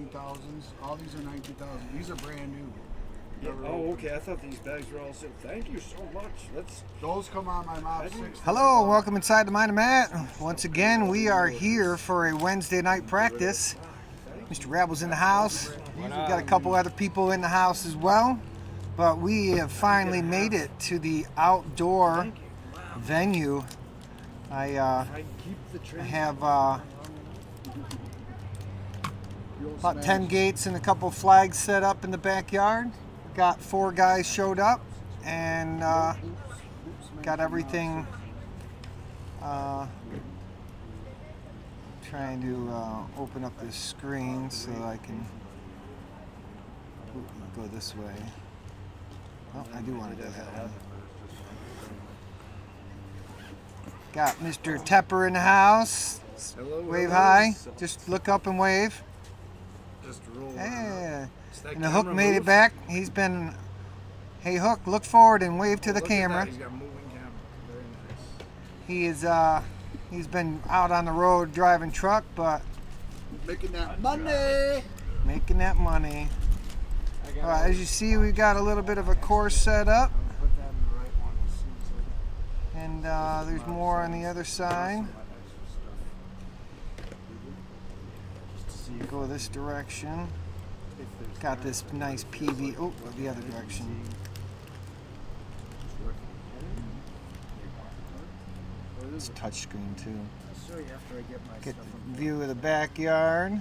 19,000s. All these are 19,000. These are brand new. Yeah. Oh, okay. I thought these bags were all sealed. Thank you so much. Those come on my mom's 6. Hello, welcome inside the Mind of Matt. Once again, we are here for a Wednesday night practice. Mr. Rabble's in the house. We've got a couple other people in the house as well. But we have finally made it to the outdoor venue. I have about 10 gates and a couple flags set up in the backyard. Got 4 guys showed up and got everything trying to open up this screen so I can go this way. Oh, I do want to do that one. Got Mr. Tepper in the house. Hello, wave hi. Just look up and wave. Just roll. Yeah. And the Hook made it back. He's been. Hey Hook, look forward and wave to the camera. He's got moving camera. Very nice. He is. He's been out on the road driving truck, but Making that money. making that money. As you see, we've got a little bit of a course set up, and there's more on the other side. Go this direction. Got this nice PV. Oh, the other direction. It's touchscreen too. Get the view of the backyard.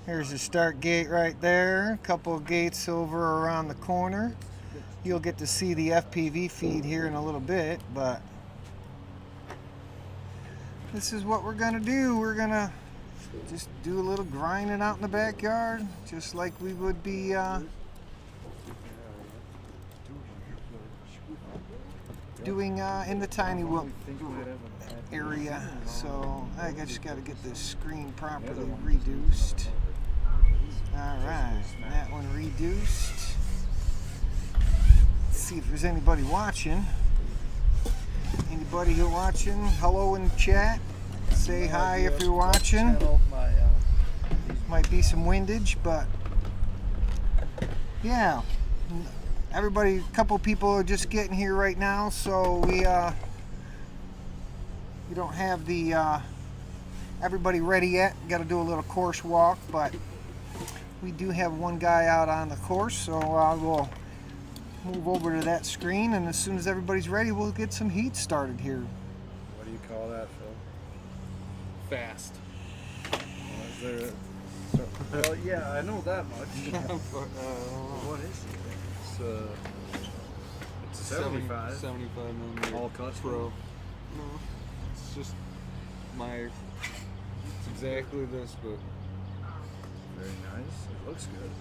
Here's the start gate right there. A couple of gates over around the corner. You'll get to see the FPV feed here in a little bit, but this is what we're gonna do. We're gonna just do a little grinding out in the backyard, just like we would be doing in the tiny whoop area. So I just got to get this screen properly reduced. Alright, that one reduced. Let's see if there's anybody watching. Anybody here watching? Hello in the chat. Say hi if you're watching. Might be some windage, but yeah. Everybody, a couple people are just getting here right now, so we don't have the everybody ready yet. Got to do a little course walk, but we do have one guy out on the course, so we'll move over to that screen, and as soon as everybody's ready, we'll get some heat started here. What do you call that, Phil? Fast. Is there well, yeah, I know that much. What is it? It's a 75. 75 millimeter. All cuts Pro. No, it's just it's exactly this, but very nice. It looks good.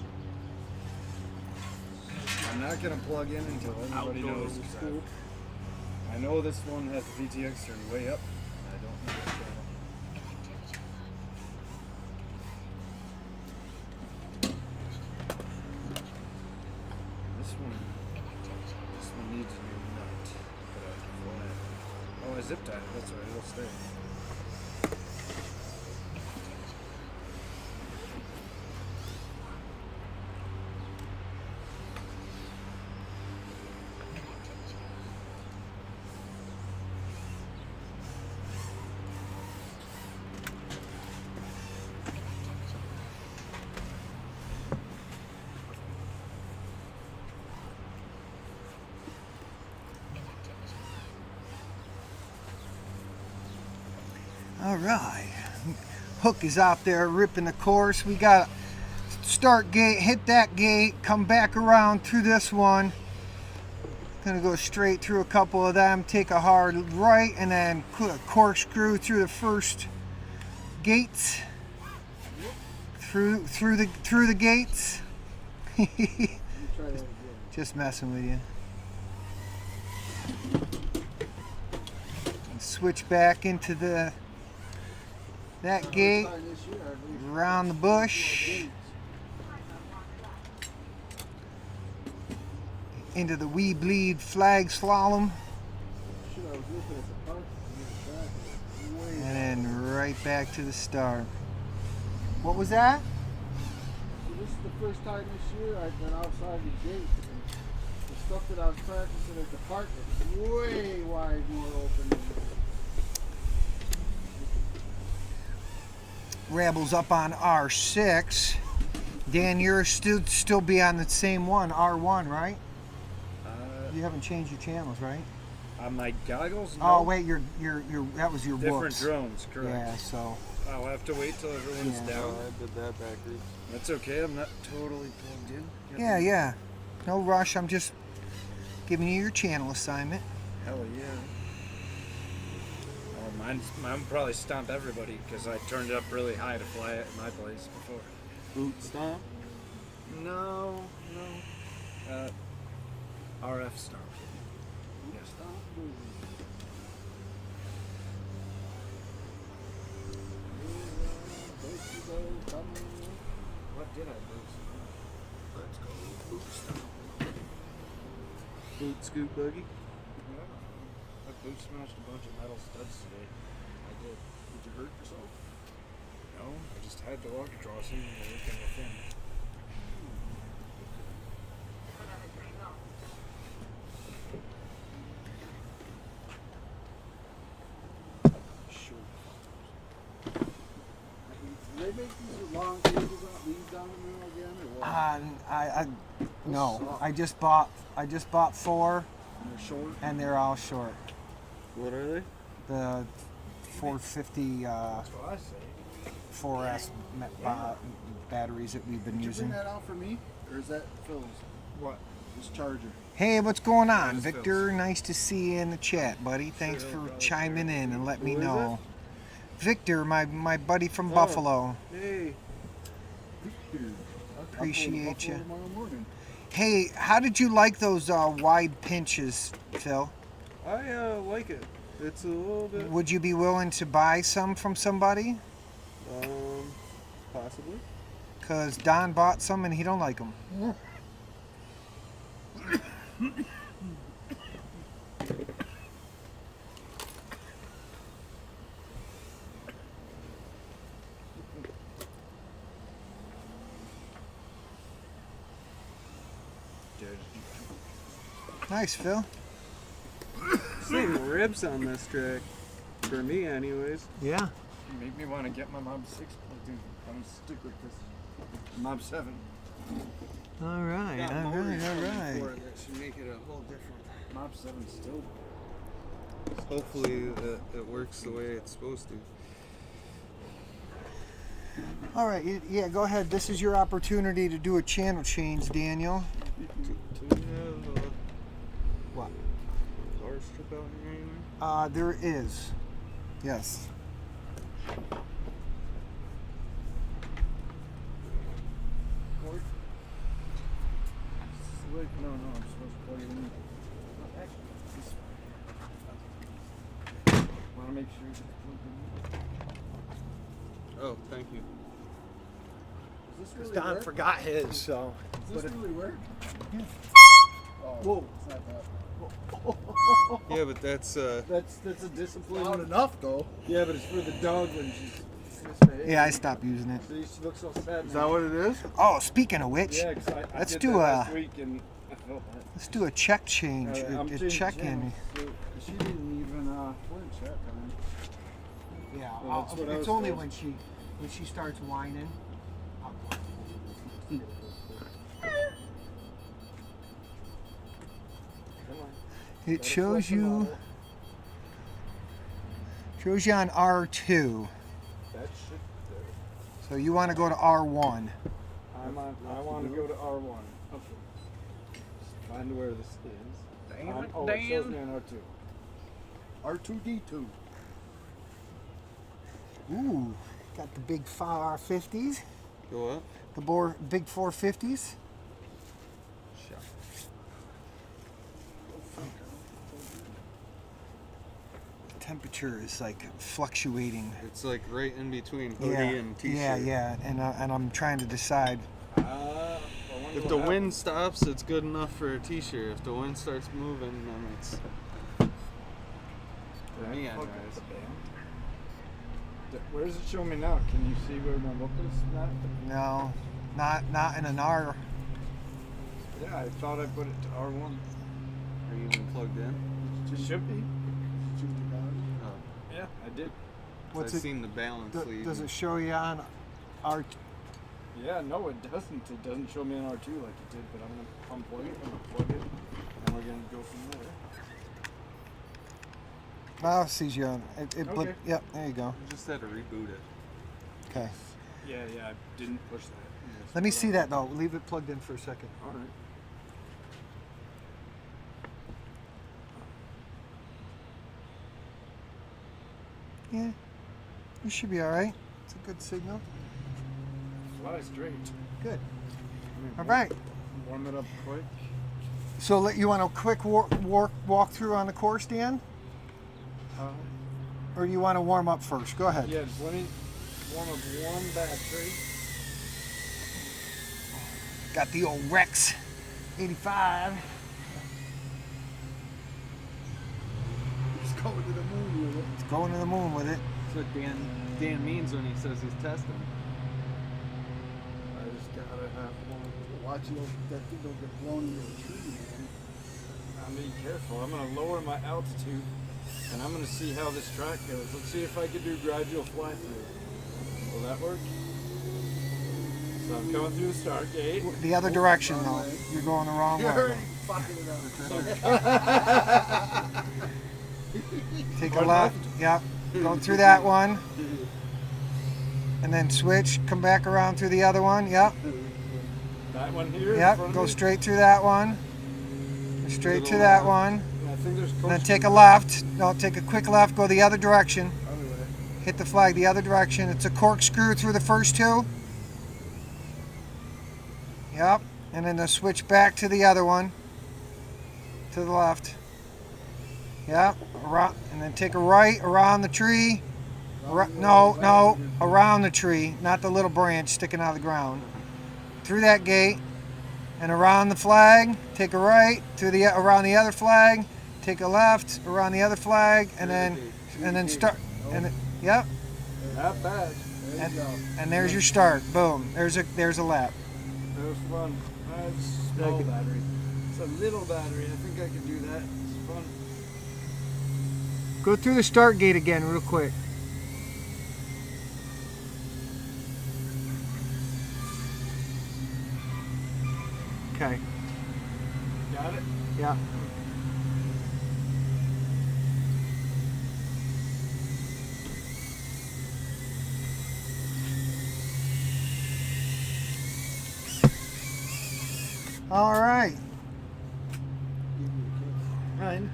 I'm not gonna plug in until everybody knows. I know this one has the VTX turned way up. I don't know what channel. This one needs a new nut. But I can fly it. Oh, I zip tied it. That's right. It'll stay. Alright, Hook is out there ripping the course. We got start gate, hit that gate, come back around through this one. Gonna go straight through a couple of them, take a hard right, and then corkscrew through the first gates. Through the gates. Just messing with you. And switch back into that gate, around the bush, into the wee bleed flag slalom, and then right back to the start. What was that? So this is the first time this year I've been outside the gate. And the stuff that I was practicing at the park is way wide more open than this. Rebels up on R6. Dan, you're still be on the same one, R1, right? You haven't changed your channels, right? On my goggles? No. Oh wait, your that was your Different whoops. drones, correct. Yeah, so I'll have to wait till everyone's Yeah. Oh, down. I did that backwards. That's okay, I'm not totally plugged in. yeah. No rush. I'm just giving you your channel assignment. Hell yeah. Oh, mine probably stomped everybody because I turned it up really high to fly it in my place before. Boot stomp. No. RF stomp. Yes. Stop moving. What did I lose? Let's go boot stomp. Boot scoop boogie. Yeah. I boot smashed a bunch of metal studs today. I did. Did you hurt yourself? No, I just had to walk across them and they were kind of thin. Do they make these with long cages on these down the middle again, or what? I no. I just bought 4, And they're short. and they're all short. What are they? The 450 That's what I say. 4S batteries that we've been Did you using. bring that out for me, or is that Phil's? What? This charger. Hey, what's going on, That is Victor? Phil's. Nice to see you in the chat, buddy. Thanks Sure, for brother. chiming in and letting me Who is know. Victor, my buddy from Oh. Buffalo. Hey. Appreciate you. Tomorrow morning. Hey, how did you like those wide pinches, Phil? I like it. It's a little bit Would you be willing to buy some from somebody? possibly. Because Don bought some and he don't like them. Nice, Phil. Same ribs on this track. For me anyways. Yeah. You make me want to get my Mob 6 plugged in. I'm going to stick with this Mob 7. All right, Got all motors right, all coming right. for it that should make it a whole different. Mob 7 still. Hopefully it works the way it's supposed to. All right, yeah, go ahead. This is your opportunity to do a channel change, Daniel. Do we have What? power strip out here anywhere? There is. Yes. Cord? Slick? No, I'm supposed to plug it in. Want to make sure it's plugged in. Oh, thank you. Does this really Don work? forgot his, so. Does this really work? Yeah. Oh, Whoa. it's not that. Yeah, but that's That's a discipline. Loud discipline. enough, though. Yeah, but it's for the dog when she's Yeah, I stopped using it. She looks so sad. Is that what it is? Oh, speaking of which, Yeah, 'cause I let's did do that a- last week and I felt that. let's do a check change. I'm a changing check in. channels, so she didn't even flinch that time. Yeah, Well, that's what I it's was only told. when she starts whining. It shows you on R2. That should So you want to go to R1. I want to go to R1. Okay. Find where this is. Damn it, Oh, it shows Dan. me on R2. R2D2. Ooh, got the big 450s. Go up. The big 450s. Temperature is like fluctuating. It's like right in between hoodie Yeah, and t-shirt. yeah, and I'm trying to decide. If the wind stops, it's good enough for a t-shirt. If the wind starts moving, then it's for me anyways. Where does it show me now? Can you see where my look is, Matt? No, not in an R. Yeah, I thought I put it to R1. Are you even plugged in? It should be. Oh. Yeah, I did. What's I've it? seen the balance lead. Does it show you on R? Yeah, no, it doesn't. It doesn't show me an R2 like it did, but I'm going to unplug it, I'm going to plug it, and we're going to go from there. Oh, it sees you on. Okay. Yep, there you go. You just had to reboot it. Okay. Yeah, I didn't push that. Let me see that though. Leave it plugged in for a second. All right. Yeah, you should be all right. It's a good signal. Fly straight. Good. All right. Warm it up quick. So you want a quick walk through on the course, Dan? Or you want to warm up first? Go ahead. Yeah, just let me warm up one battery. Got the old Rex 85. It's going to the moon with it. It's going to the moon with it. That's what Dan means when he says he's testing. I just gotta have one. Watch that thing don't get blown into a tree, man. I'm being careful. I'm gonna lower my altitude, and I'm gonna see how this track goes. Let's see if I can do gradual fly through. Will that work? So I'm coming through the start gate. The other direction though. You're going the wrong You're way. already fucking it up. Take a left. Yep. Go through that one. And then switch. Come back around through the other one. Yep. That one here. in Yep. front of Go me? straight through that one. Straight to that one. I think there's And then take a left. No, take a quick left. Go the other direction. Other way. Hit the flag the other direction. It's a corkscrew through the first two. Yep. And then the switch back to the other one. To the left. Yep. Around, and then take a right around the tree. No, around the tree, not the little branch sticking out of the ground. Through that gate and around the flag. Take a right through the around the other flag. Take a left around the other flag, and then start. And yep. Not bad. There you go. And there's your start. Boom. There's a lap. That was fun. That's a small battery. It's a little battery. I think I can do that. It's fun. Go through the start gate again real quick. Okay. Got it? Yeah. All right. I know.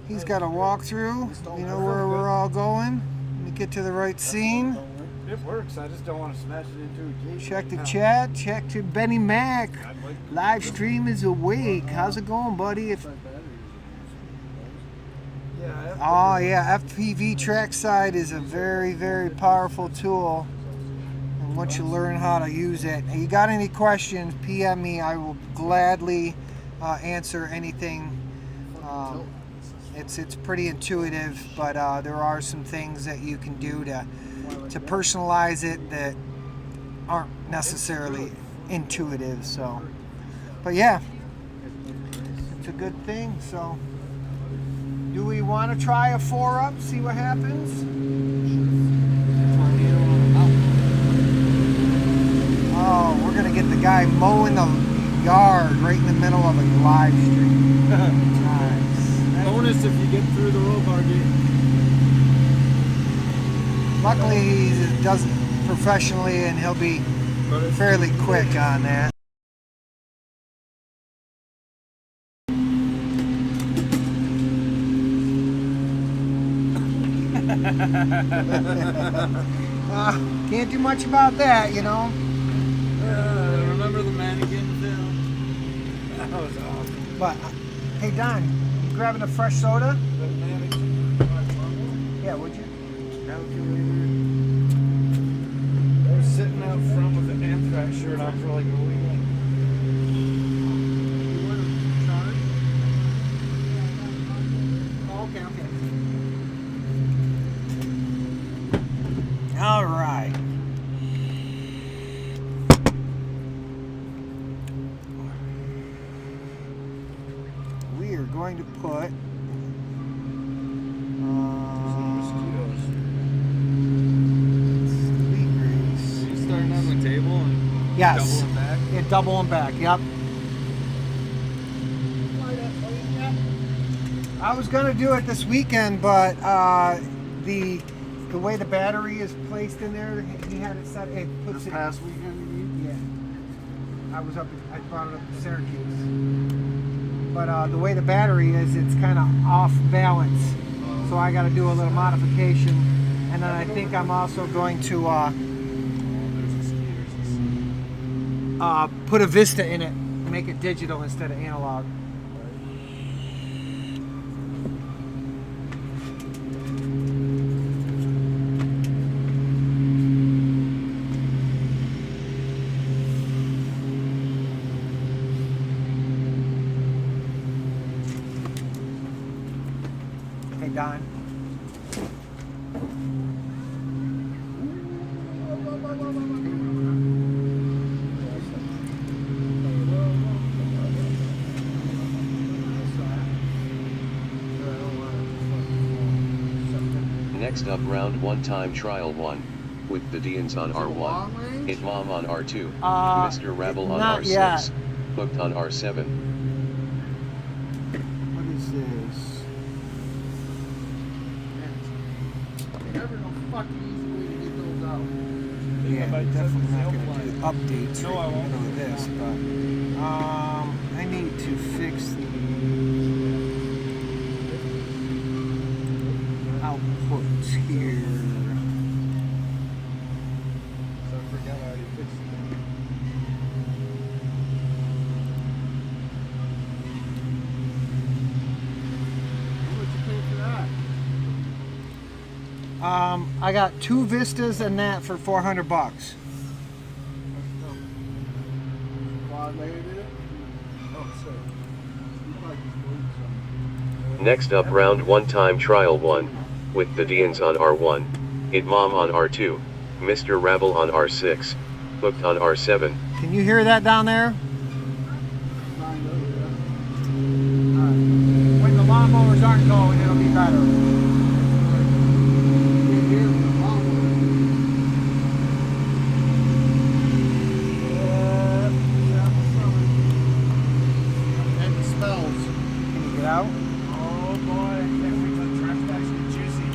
He's got a walkthrough. You know where we're all going. Let me get to the right scene. It works. I just don't want to smash it into a gate. Check the right now. chat. Check to Benny Mac. I'd like to- Live stream is awake. How's it going, buddy? It's like batteries. Yeah. Oh yeah, FPV trackside is a very, very powerful tool. And once you learn how to use it, and you got any questions, PM me. I will gladly answer anything. It's pretty intuitive, but there are some things that you can do to personalize it that aren't necessarily intuitive. So, but yeah, it's a good thing. So, do we want to try a 4-up? See what happens. Oh, we're gonna get the guy mowing the yard right in the middle of a live stream. Nice. Bonus if you get through the roll bar gate. Luckily, he does it professionally, and he'll be fairly quick on that. Can't do much about that, you know. Remember the mannequin film? That was awesome. But hey, Don, you grabbing a fresh soda? The mannequin. Yeah, would you? Calculator. I was sitting out front with an anthrax shirt on for like a week. You want to charge? Oh, okay, okay. going to put Mosquitoes. wheat grease. Are you starting on the table and Yes. doubling back? Yeah, double them back. Yep. I was gonna do it this weekend, but the way the battery is placed in there, he had it set. It puts This it. past weekend, you mean? Yeah. I brought it up to Syracuse. But the way the battery is, it's kind of off balance. So I got to do a little modification. And then I think I'm also going to put a Vista in it, make it digital instead of analog. Hey, Don. Next up, round 1 time trial 1, with the Deans on R1, It Mom on R2, Mr. Rabble on not R6, yet. Hooked on R7. What is this? There's never no fucking easy way to get those out. Yeah, might definitely send not the going to do updates No, I right in the won't. middle of this, but I need to fix the outputs here. So I forgot I already fixed it. How much you pay for that? I got 2 Vistas and that for $400. Quad layered it? Oh, sorry. You probably just moved some. Next up, round 1 time trial 1, with the Deans on R1, It Mom on R2, Mr. Rabble on R6, Hooked on R7. Can you hear that down there? Kind of, yeah. When the lawnmowers aren't going, it'll be better. You can hear the lawnmower. And the smells. Can you get out? Oh boy, can't wait till the trash bags get juicy.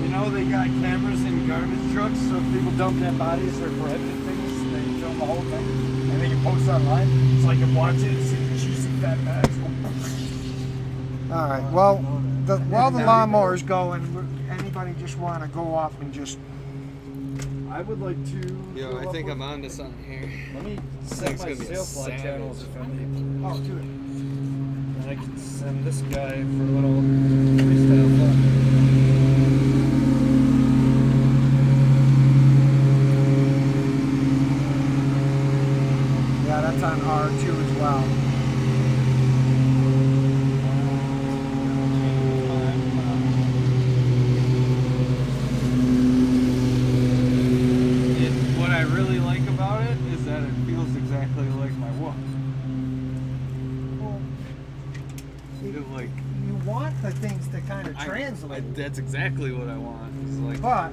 You know they got cameras in garbage trucks, so if people dump dead bodies or bread and things, they film the whole thing, and they can post online. So I can watch it and see the juicy fat bags. All right. Well, while the lawnmower's going, anybody just want to go up and just I would like to. Yo, I think I'm onto something here. Let me set Thing's my gonna be Sailfly savage. channels if I need. oh, do it. And I can send this guy for a little freestyle fun. Yeah, that's on R2 as well. What I really like about it is that it feels exactly like my walk. Well, It, like, you want the things to kind of translate. that's exactly what I want. It's like, But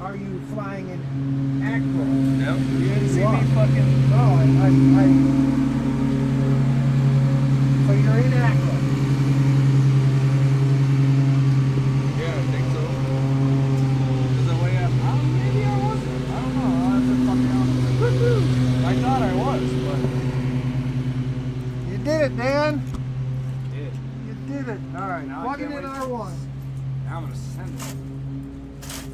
are you flying in Acro? yep. You didn't see Wow. me fucking. No, so you're in Acro. Yeah, I think so. Is the way maybe I wasn't. I don't know. I'll have to fucking Woohoo! I thought I was, but You did it, Dan. Yeah. You did it. All right, Now I plug it can't in wait. R1. Now I'm gonna send it.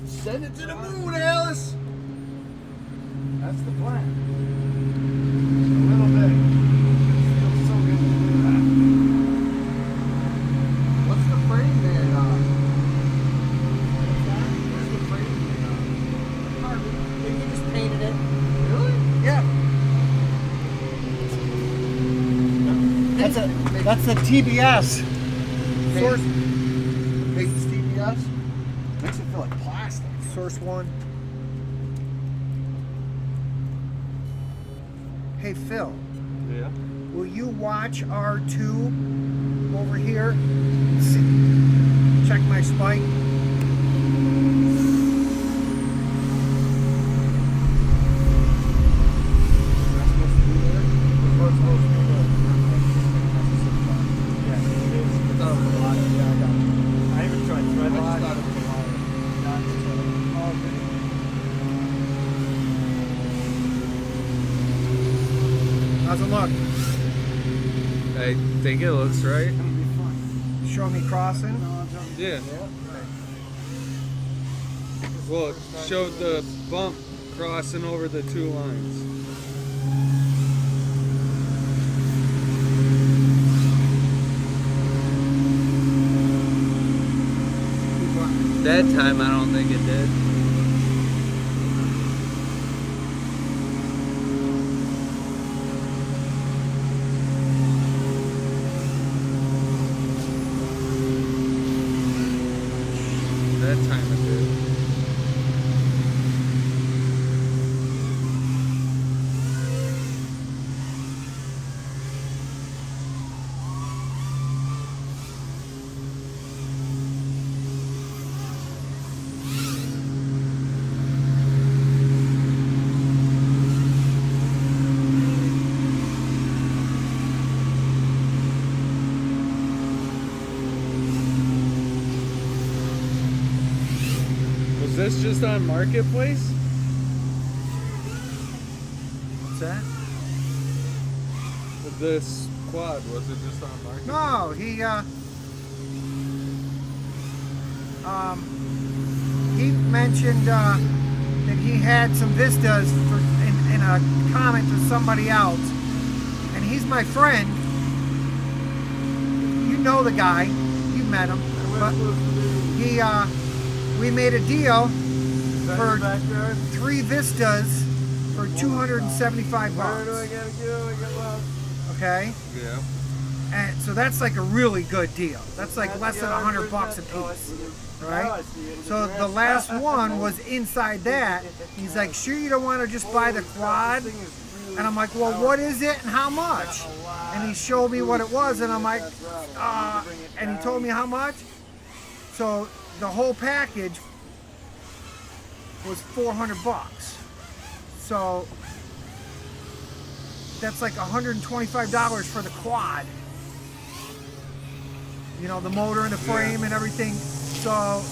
Send it to the moon, Alice! That's the plan. Just a little bit. It feels so good to do that. What's the frame made on? What's the frame made on? You just painted it. Really? Yeah. That's a TBS. Source Paint's TBS? Makes it feel like plastic. Source 1. Hey Phil, yeah. will you watch R2 over here. Check my spike. How's it look? I think it looks right. Show me crossing. Yeah. Well, it showed the bump crossing over the two lines. That time, I don't think it did. That time it did. Was this just on Marketplace? What's that? This quad, was it just on Marketplace? No, he mentioned that he had some Vistas in a comment to somebody else, and he's my friend. You know the guy, you met him, but we made a deal for 3 Vistas for $275. Okay. Yeah. And so that's like a really good deal. That's like less than $100 a piece, right? So the last one was inside that. He's like, sure you don't want to just buy the quad? And I'm like, well, what is it and how much? And he showed me what it was, and I'm like, and he told me how much. So the whole package was $400. So that's like $125 for the quad. You know, the motor and the frame and everything. So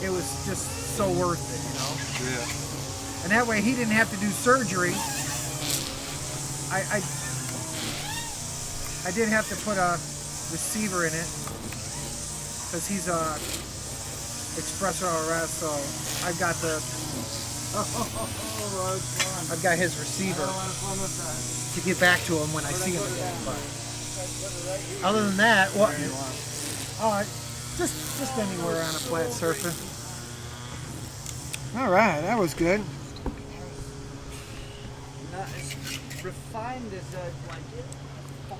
it was just so worth it, you know? Yeah. And that way he didn't have to do surgery. I did have to put a receiver in it because he's a Expresso RS, so I've got his receiver to get back to him when I see him again. But other than that, what? Just anywhere on a flat surface. All right, that was good. Not as refined as that, like,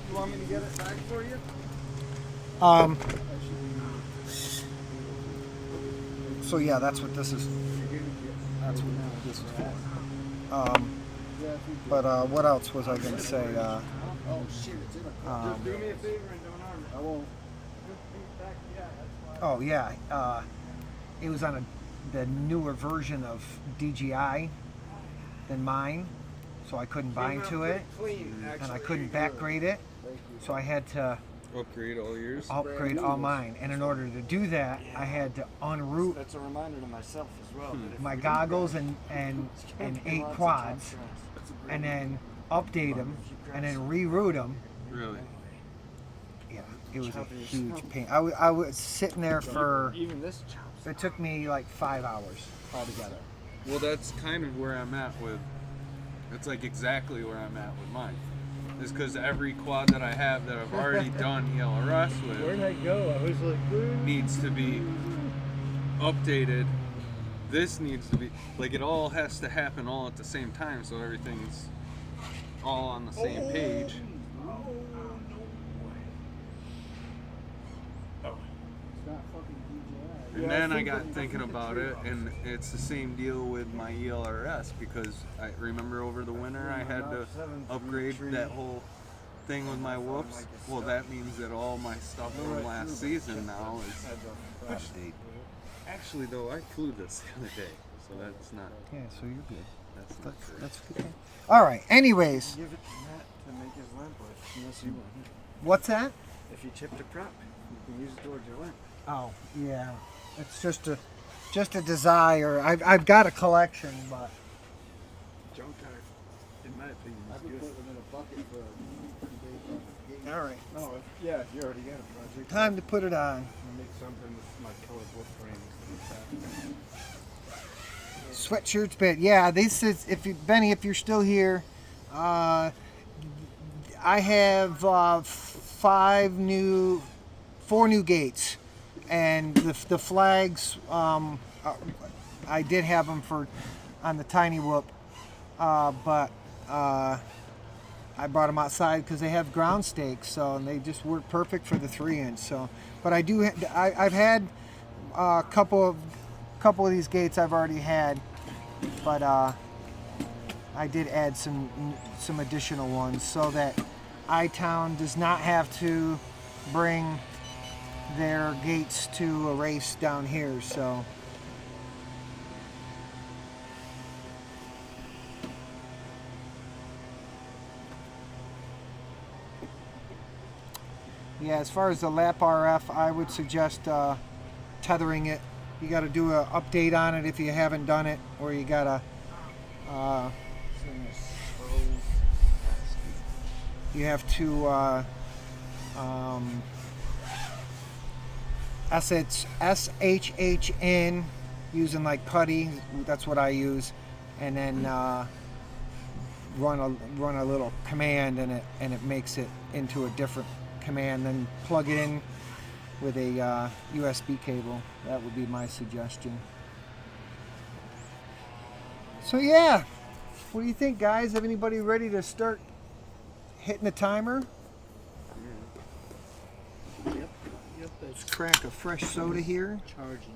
you want me to get it back for you? So yeah, that's what this is. That's what this is for. But what else was I gonna say? Oh shit, it's in a car. Just do me a favor and don't harm me. I won't. Oh yeah, it was on the newer version of DGI than mine, so I couldn't bind to it, and I couldn't backgrade it, so I had to Upgrade all yours? upgrade all mine. And in order to do that, I had to unroot That's a reminder to myself as well. my goggles and 8 quads, and then update them, and then reroute them. Really? Yeah, it was a huge pain. I was sitting there for, Even this chops. it took me like 5 hours altogether. Well, that's kind of where I'm at with, it's like exactly where I'm at with mine. Is because every quad that I have that I've already done ELRS with, Where'd I go? I was like, needs to be updated. This needs to be, like, it all has to happen all at the same time, so everything's all on the same page. And then I got thinking about it, and it's the same deal with my ELRS, because I remember over the winter I had to upgrade that whole thing with my whoops, well, that means that all my stuff from last season now is. Which, actually, though, I flew this the other day, so that's not. Yeah, so you're good. That's not true. That's good. All right. Anyways, Give it to Matt to make his lamp with, unless you want it. what's that? If you chipped a prop, you can use it towards your lamp. Oh, yeah. It's just a desire. I've got a collection, but Junk art, in my opinion, I is could good. put them in a bucket for a gate. all right. No, if you already got a project. Time to put it on. I'll make something with my colored wood frames. Sweatshirts bit. Yeah, this is Benny, if you're still here, I have 4 new gates, and the flags. I did have them on the tiny whoop, but I brought them outside because they have ground stakes, and they just work perfect for the 3-inch. So, but I've had a couple of these gates I've already had, but I did add some additional ones so that iTown does not have to bring their gates to a race down here. So yeah, as far as the lap RF, I would suggest tethering it. You got to do an update on it if you haven't done it, or you got to you have to SHHN using like putty. That's what I use, and then run a little command in it, and it makes it into a different command. Then plug it in with a USB cable. That would be my suggestion. So yeah, what do you think, guys? Have anybody ready to start hitting the timer? Yep, Let's crack a fresh soda here. charging.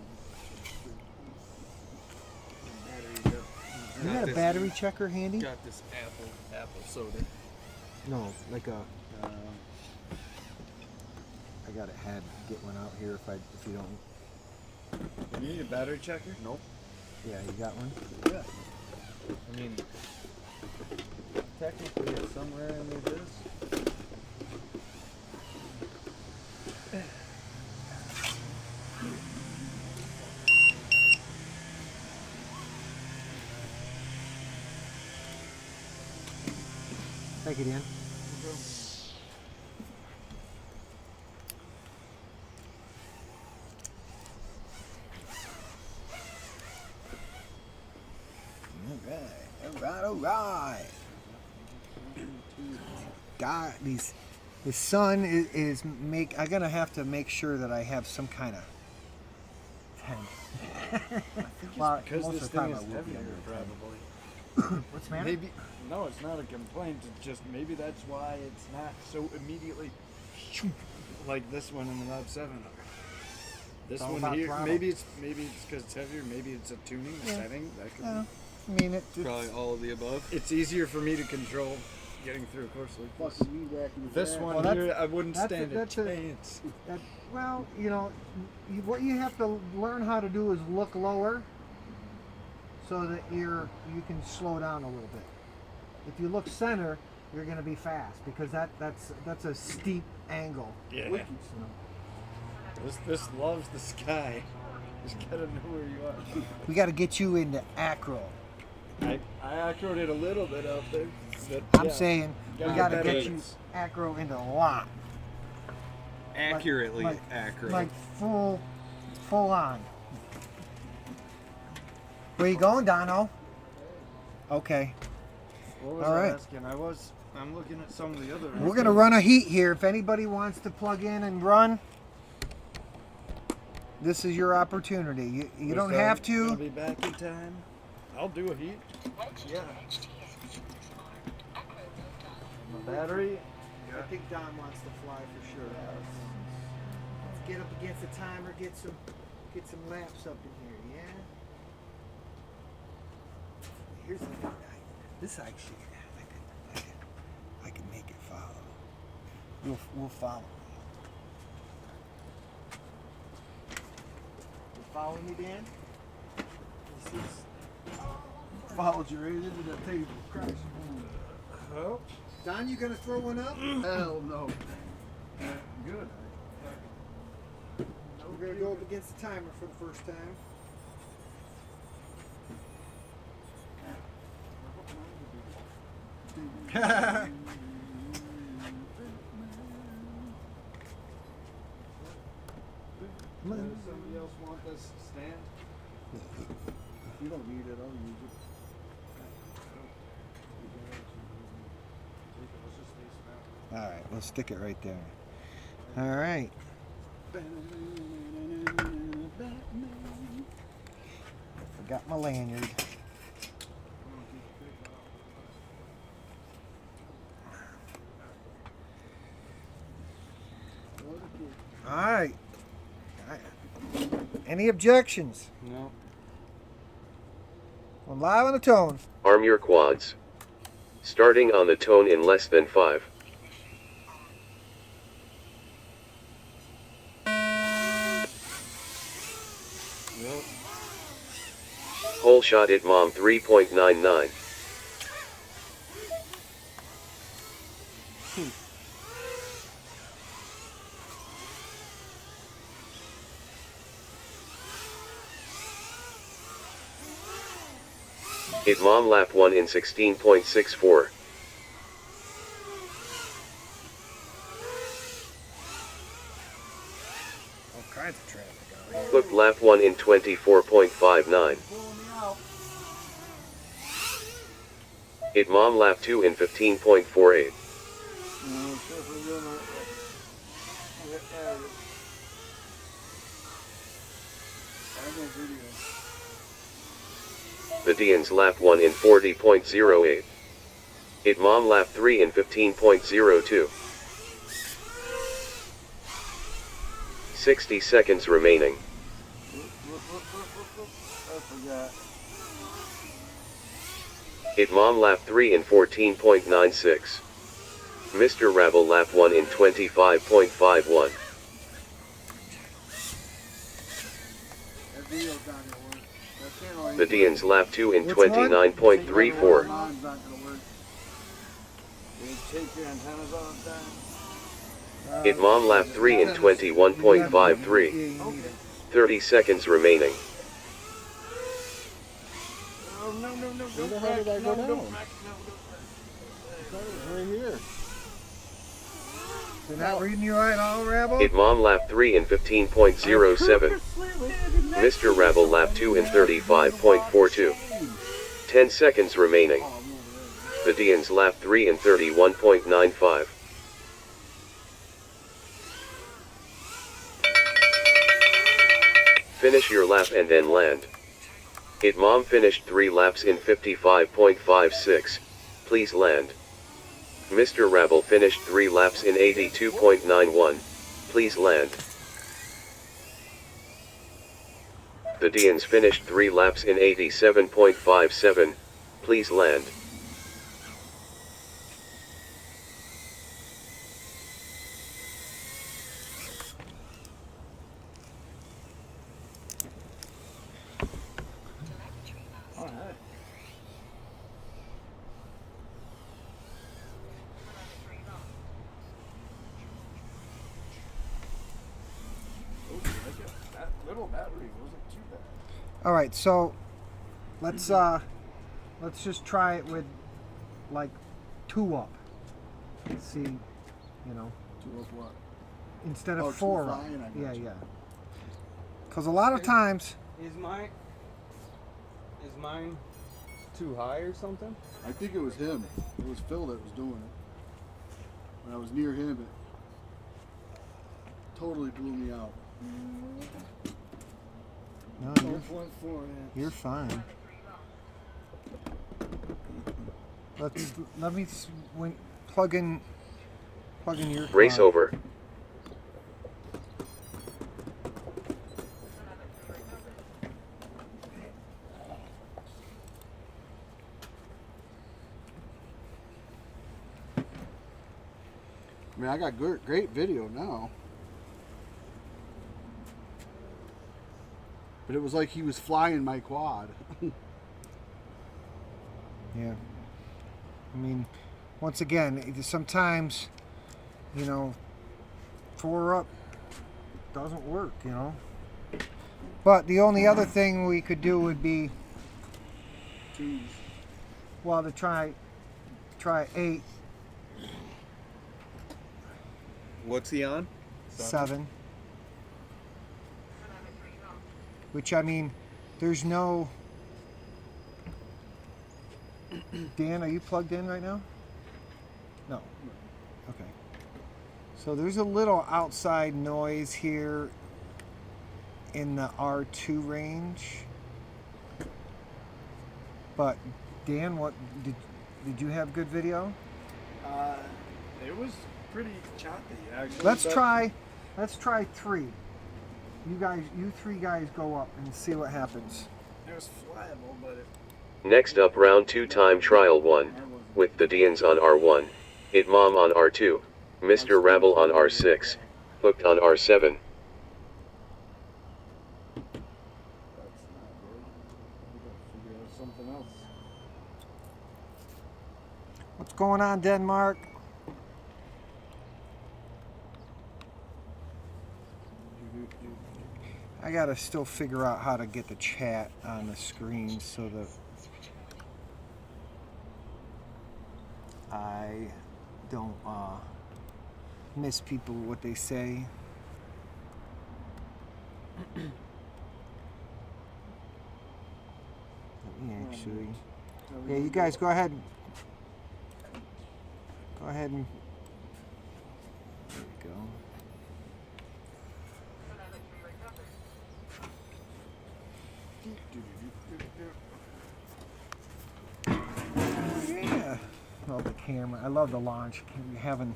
You got a battery checker handy? Got this apple soda. No, like a. I gotta get one out here if you don't. You need a battery checker? Nope. Yeah, you got one. Yeah. I mean, technically it's somewhere under this. Take it in. All right. God, the sun is I'm gonna have to make sure that I have some kind of tent. Well, Because most this of the time thing I is will be heavier, under a tent. probably. What's the matter? Maybe. No, it's not a complaint. It's just maybe that's why it's not so immediately like this one in the Lab 7 are. This all one about here, throttle. maybe it's because it's heavier. Maybe it's a tuning, a Yeah. setting. That could Yeah. be. I mean, it's Probably all of the above. It's easier for me to control getting through a course like this. Fucking weed whacking his This ass. one Well, that's- here, I wouldn't that's a- stand a that's a- chance. well, what you have to learn how to do is look lower, so that you can slow down a little bit. If you look center, you're going to be fast because that's a steep angle. Yeah. Wicked. This loves the sky. Just gotta know where you are. We got to get you into acro. I acroed it a little bit out there. But I'm yeah. saying we Gotta got to get get better. you acro into a lot, Accurately like- accurate. like full on. Where you going, Dono? Okay, What was All I right. asking? I'm looking at some of the other. we're gonna run a heat here. If anybody wants to plug in and run, this is your opportunity. You don't have I'll to. be back in time. I'll do a heat. Yeah. My battery. I think Don wants to fly for sure. Let's get up against the timer, get some laps up in here, yeah? Here's the thing, this actually, I can make it follow. We'll follow. You follow me, Dan? Followed you right into the table. Crash. Oh, Don, you gonna throw one up? Hell no. good. We're gonna go up against the timer for the first time. Does somebody else want this stand? If you don't need it, I'll use it. Let's just stay All right, we'll stick it right there. All right. Forgot my lanyard. All right. Any objections? No. I'm live on the tone. Arm your quads. Starting on the tone in less than 5. Yep. Hole shot at mom 3.99. Hit mom lap 1 in 16.64. All kinds of traffic out here. Hooked lap 1 in 24.59. Hit mom lap 2 in 15.48. The Dians lap 1 in 40.08. Hit mom lap 3 in 15.02. 60 seconds remaining. I forgot. Hit mom lap 3 in 14.96. Mr. Rabble lap 1 in 25.51. That video's not gonna work. That channel ain't The Dians lap 2 in Which one? 29.34. Mine's not gonna work. You take your antennas off, Dan? Hit mom lap 3 in 21.53. 30 seconds remaining. Oh, no, no, no, Where the don't hell wreck, did I go no, down? don't wreck, no, don't wreck. It's right here. They're not reading you right all, Rabble? Hit mom lap 3 in 15.07. Mr. Rabble lap 2 in 35.42. 10 seconds remaining. The Dians lap 3 in 31.95. Finish your lap and then land. Hit mom finished 3 laps in 55.56. Please land. Mr. Rabble finished 3 laps in 82.91. Please land. The Dians finished 3 laps in 87.57. Please land. Alright. That little battery wasn't too bad. All right, so let's just try it with like 2 up. Let's see, you know, Two of what? instead of Oh, 4 2 up. flying, I got Yeah, you. yeah. Because a lot of times, Is mine too high or something? I think it was him. It was Phil that was doing it. When I was near him, it totally blew me out. no, 12.4 you're fine. Let me plug in your Race quad. over. I mean, I got great video now. But it was like he was flying my quad. Yeah. I mean, once again, sometimes, you know, 4 up doesn't work, you know. But the only other thing we could do would be, well, to try 8, What's he on? 7. Which, I mean, there's no... Dan, are you plugged in right now? No. Okay. So there's a little outside noise here in the R2 range. But Dan, what did you have good video? It was pretty choppy, actually. Let's try 3. You 3 guys go up and see what happens. It was flyable, but it... Next up, round 2, time trial 1, with the Deans on R1, It Mom on R2, Mr. Rabble on R6, Hooked on R7. That's not good. We gotta figure out something else. What's going on, Denmark? I gotta still figure out how to get the chat on the screen so that I don't miss people what they say. Let me actually. Yeah, you guys go ahead. Go ahead and. There we go. Yeah. Love the camera. I love the launch. Having.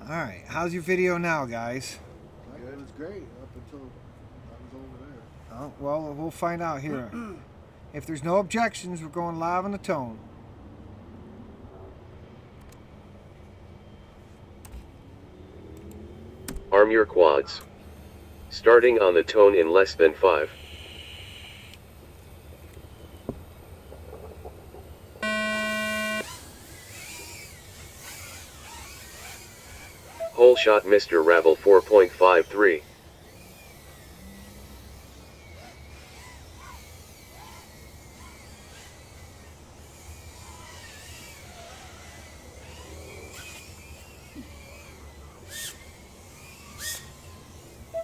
All right. How's your video now, guys? It was great up until I was over there. Oh, well, we'll find out here. If there's no objections, we're going live on the tone. Arm your quads. Starting on the tone in less than 5. Hole shot Mr. Rabble 4.53.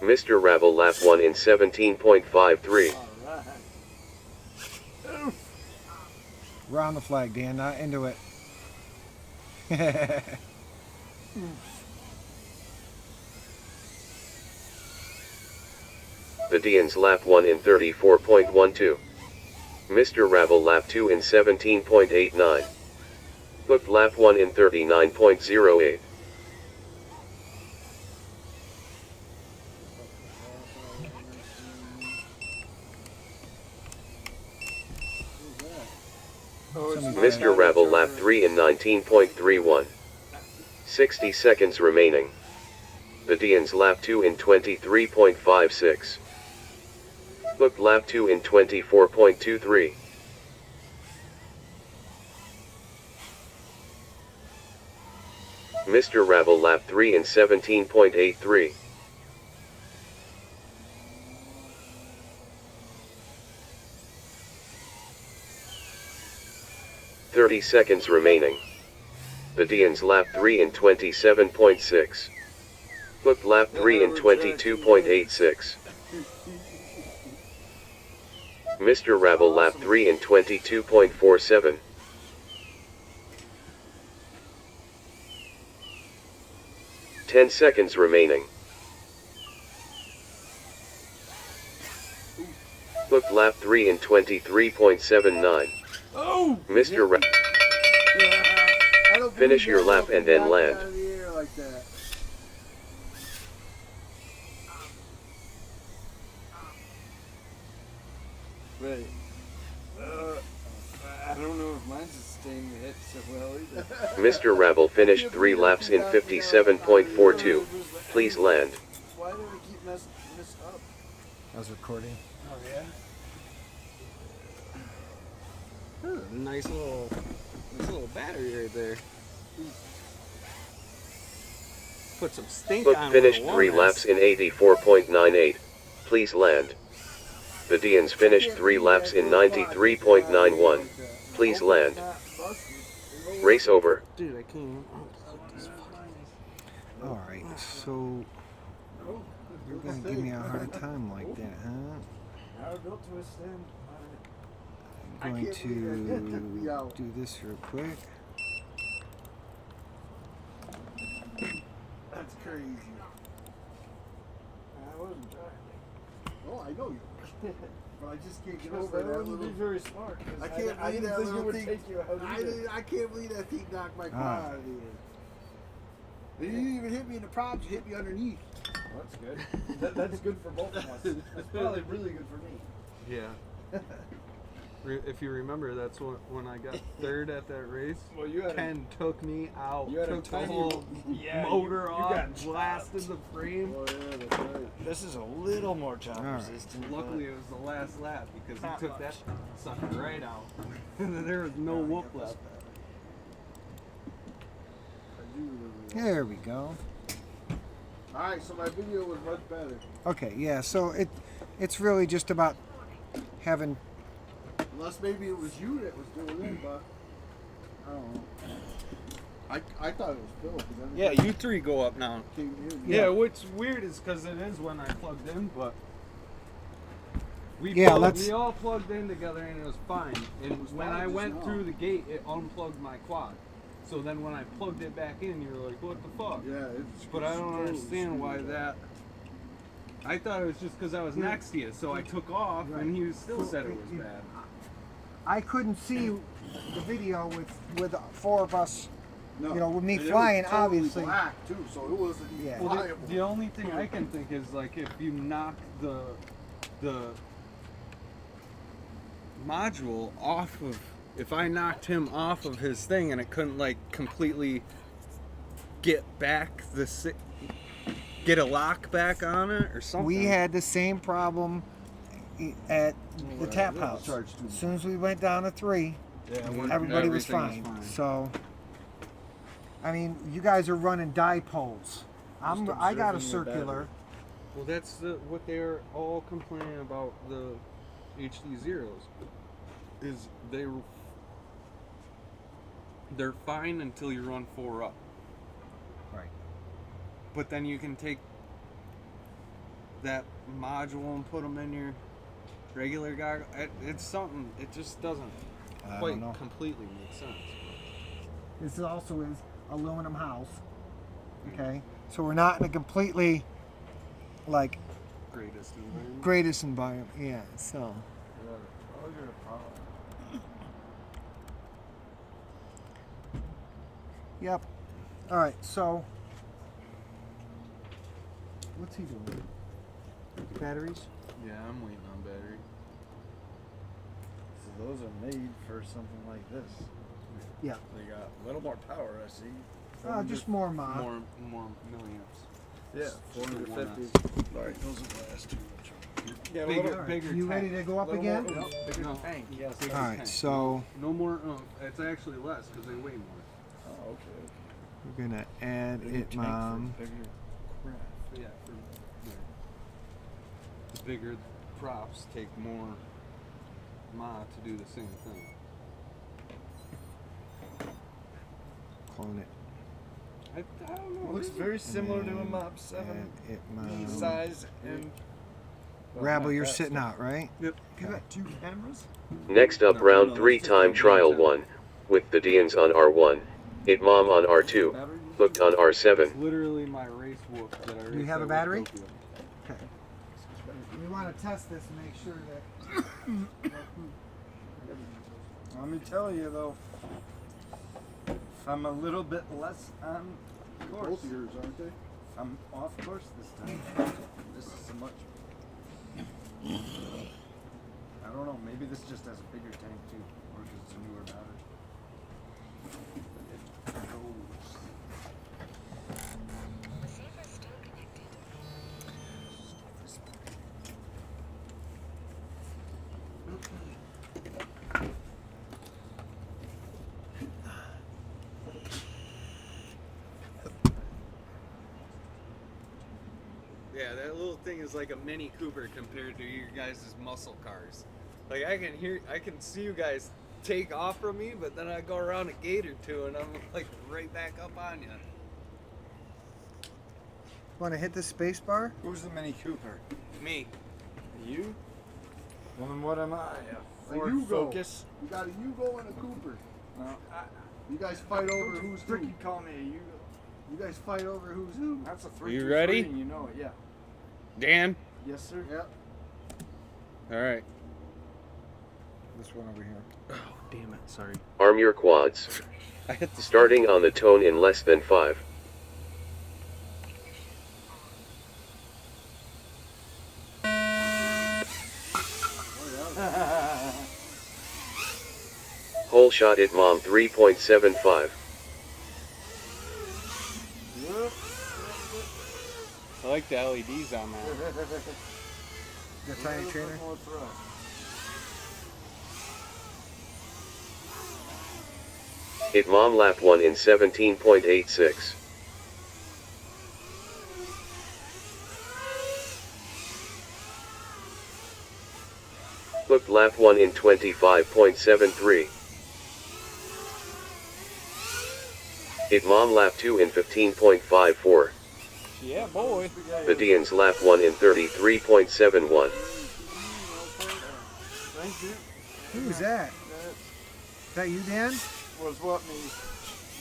Mr. Rabble lap 1 in 17.53. Round the flag, Dan. Not into it. The Deans lap 1 in 34.12. Mr. Rabble lap 2 in 17.89. Hooked lap 1 in 39.08. Mr. Rabble lap 3 in 19.31. 60 seconds remaining. The Deans lap 2 in 23.56. Hooked lap 2 in 24.23. Mr. Rabble lap 3 in 17.83. "30 seconds remaining. The Deans lap 3 in 27.6. Hooked lap 3 in 22.86. Mr. Rabble lap 3 in 22.47. "10 seconds remaining. Hooked lap 3 in 23.79. Oh! Mr. Finish your lap and then land. Out of the air like that. Right. I don't know if mine's staying hit so well either. Mr. Rabble finished 3 laps in 57.42. Please land. Why do we keep messing up? I was recording. Oh yeah. Nice little battery right there. Put some stink Hook on. finished 3 laps in 84.98. Please land. The Deans finished 3 laps in 93.91. Please land. Race over. Dude, I can't. All right, so you're gonna give me a hard time like that, huh? I'm going to do this real quick. That's crazy. I wasn't trying. Oh, I know you. But I just can't get over that little. Very smart. I can't believe that little thing. I can't believe that thing knocked my car out of the air. You didn't even hit me in the props. You hit me underneath. Well, that's good. That's good for both of us. That's probably really good for me. Yeah. If you remember, that's when I got third at that race. Well, you had Ken took me out, you had took the tiny- whole yeah, motor you off, got blasted the frame. Oh yeah, that's right. This is a little more chop All right. resistant. Luckily, it was the last lap because he took that sucker right out. And then there was no whoop left. I do remember that. There we go. All right, so my video was much better. Okay, yeah. So it's really just about having. Unless maybe it was you that was doing it, but I don't know. I thought it was Phil. 'Cause Yeah, everybody you three go up now. came in. Yeah, what's weird is because it is when I plugged in, but we Yeah, we all plugged in together and it was fine. And was when fine I just went now. through the gate, it unplugged my quad. So then when I plugged it back in, you were like, "What the fuck?" Yeah, it's. But I don't totally understand why screwed up. that. I thought it was just because I was next to you, so I took off, and he still said it was bad. I couldn't see the video with 4 of us. No. You know, with me And it was flying, totally obviously. black too, so it wasn't even Yeah. Well, flyable. the only thing I can think is like if you knock the module off of, if I knocked him off of his thing and it couldn't like completely get back get a lock back on it or something. We had the same problem at the tap house. charged too As soon as we went down to 3, everybody was fine. So, I mean, you guys are running dipoles. I got a circular. Well, that's what they're all complaining about the HD zeros. Is they're fine until you run 4 up. Right. But then you can take that module and put them in your regular goggle. It's something. It just doesn't I quite don't know. completely make sense. This also is aluminum house. Okay, so we're not in a completely like Greatest environment. greatest environment. Yeah. So. Yep. All right. So. What's he doing? Batteries. Yeah, I'm waiting on battery. So those are made for something like this. Yeah. They got a little more power, I see. Just more mod. More milliamps. Yeah, 450. Alright, those are the last two. Yeah, Bigger You ready tank. to go up again? Bigger No. tank. Yes. Bigger All right. tank. So No more. It's actually less because they weigh more. Oh, okay. we're gonna add it, Mom. Bigger crap. Yeah. The bigger props take more mod to do the same thing. Clone it. I don't know. It looks very similar to a Mop 7 Add it, Mom. size and. Rabble, you're sitting out, right? Yep. You got 2 cameras? Next up, round 3 time trial 1. With the Deans on R1. It Mom on R2. Hooked on R7. It's literally my race whoop that I Do you raced have a at battery? Tokyo. Okay. We want to test this and make sure that. Let me tell you though, if I'm a little bit less on course, Both of yours, aren't they? I'm off course this time. This is so much. I don't know, maybe Maybe this just has a bigger tank too, or because it's a newer battery. Yeah, that little thing is like a Mini Cooper compared to your guys' muscle cars. Like I can see you guys take off from me, but then I go around a gate or two and I'm like right back up on you. Want to hit the space bar? Who's the Mini Cooper? Me. You? Well, then what am I? A Ford Yugo. Focus? You got a Yugo and a Cooper. No. You guys fight over who's who. Freaking call me a Yugo. You guys fight over who's who. That's a You ready? You know it, yeah. Dan? Yes, sir. Yep. All right. This one over here. Oh, damn it. Sorry. Arm your quads. I hit the Starting on the tone in less than 5. Hole shot at mom 3.75. I like the LEDs on that. The tiny trainer. Hit mom lap 1 in 17.86. Look lap 1 in 25.73. Hit mom lap 2 in 15.54. Yeah, boy. Badian's lap 1 in 33.71. Thank you. Who's that? Is that you, Dan? Was what me.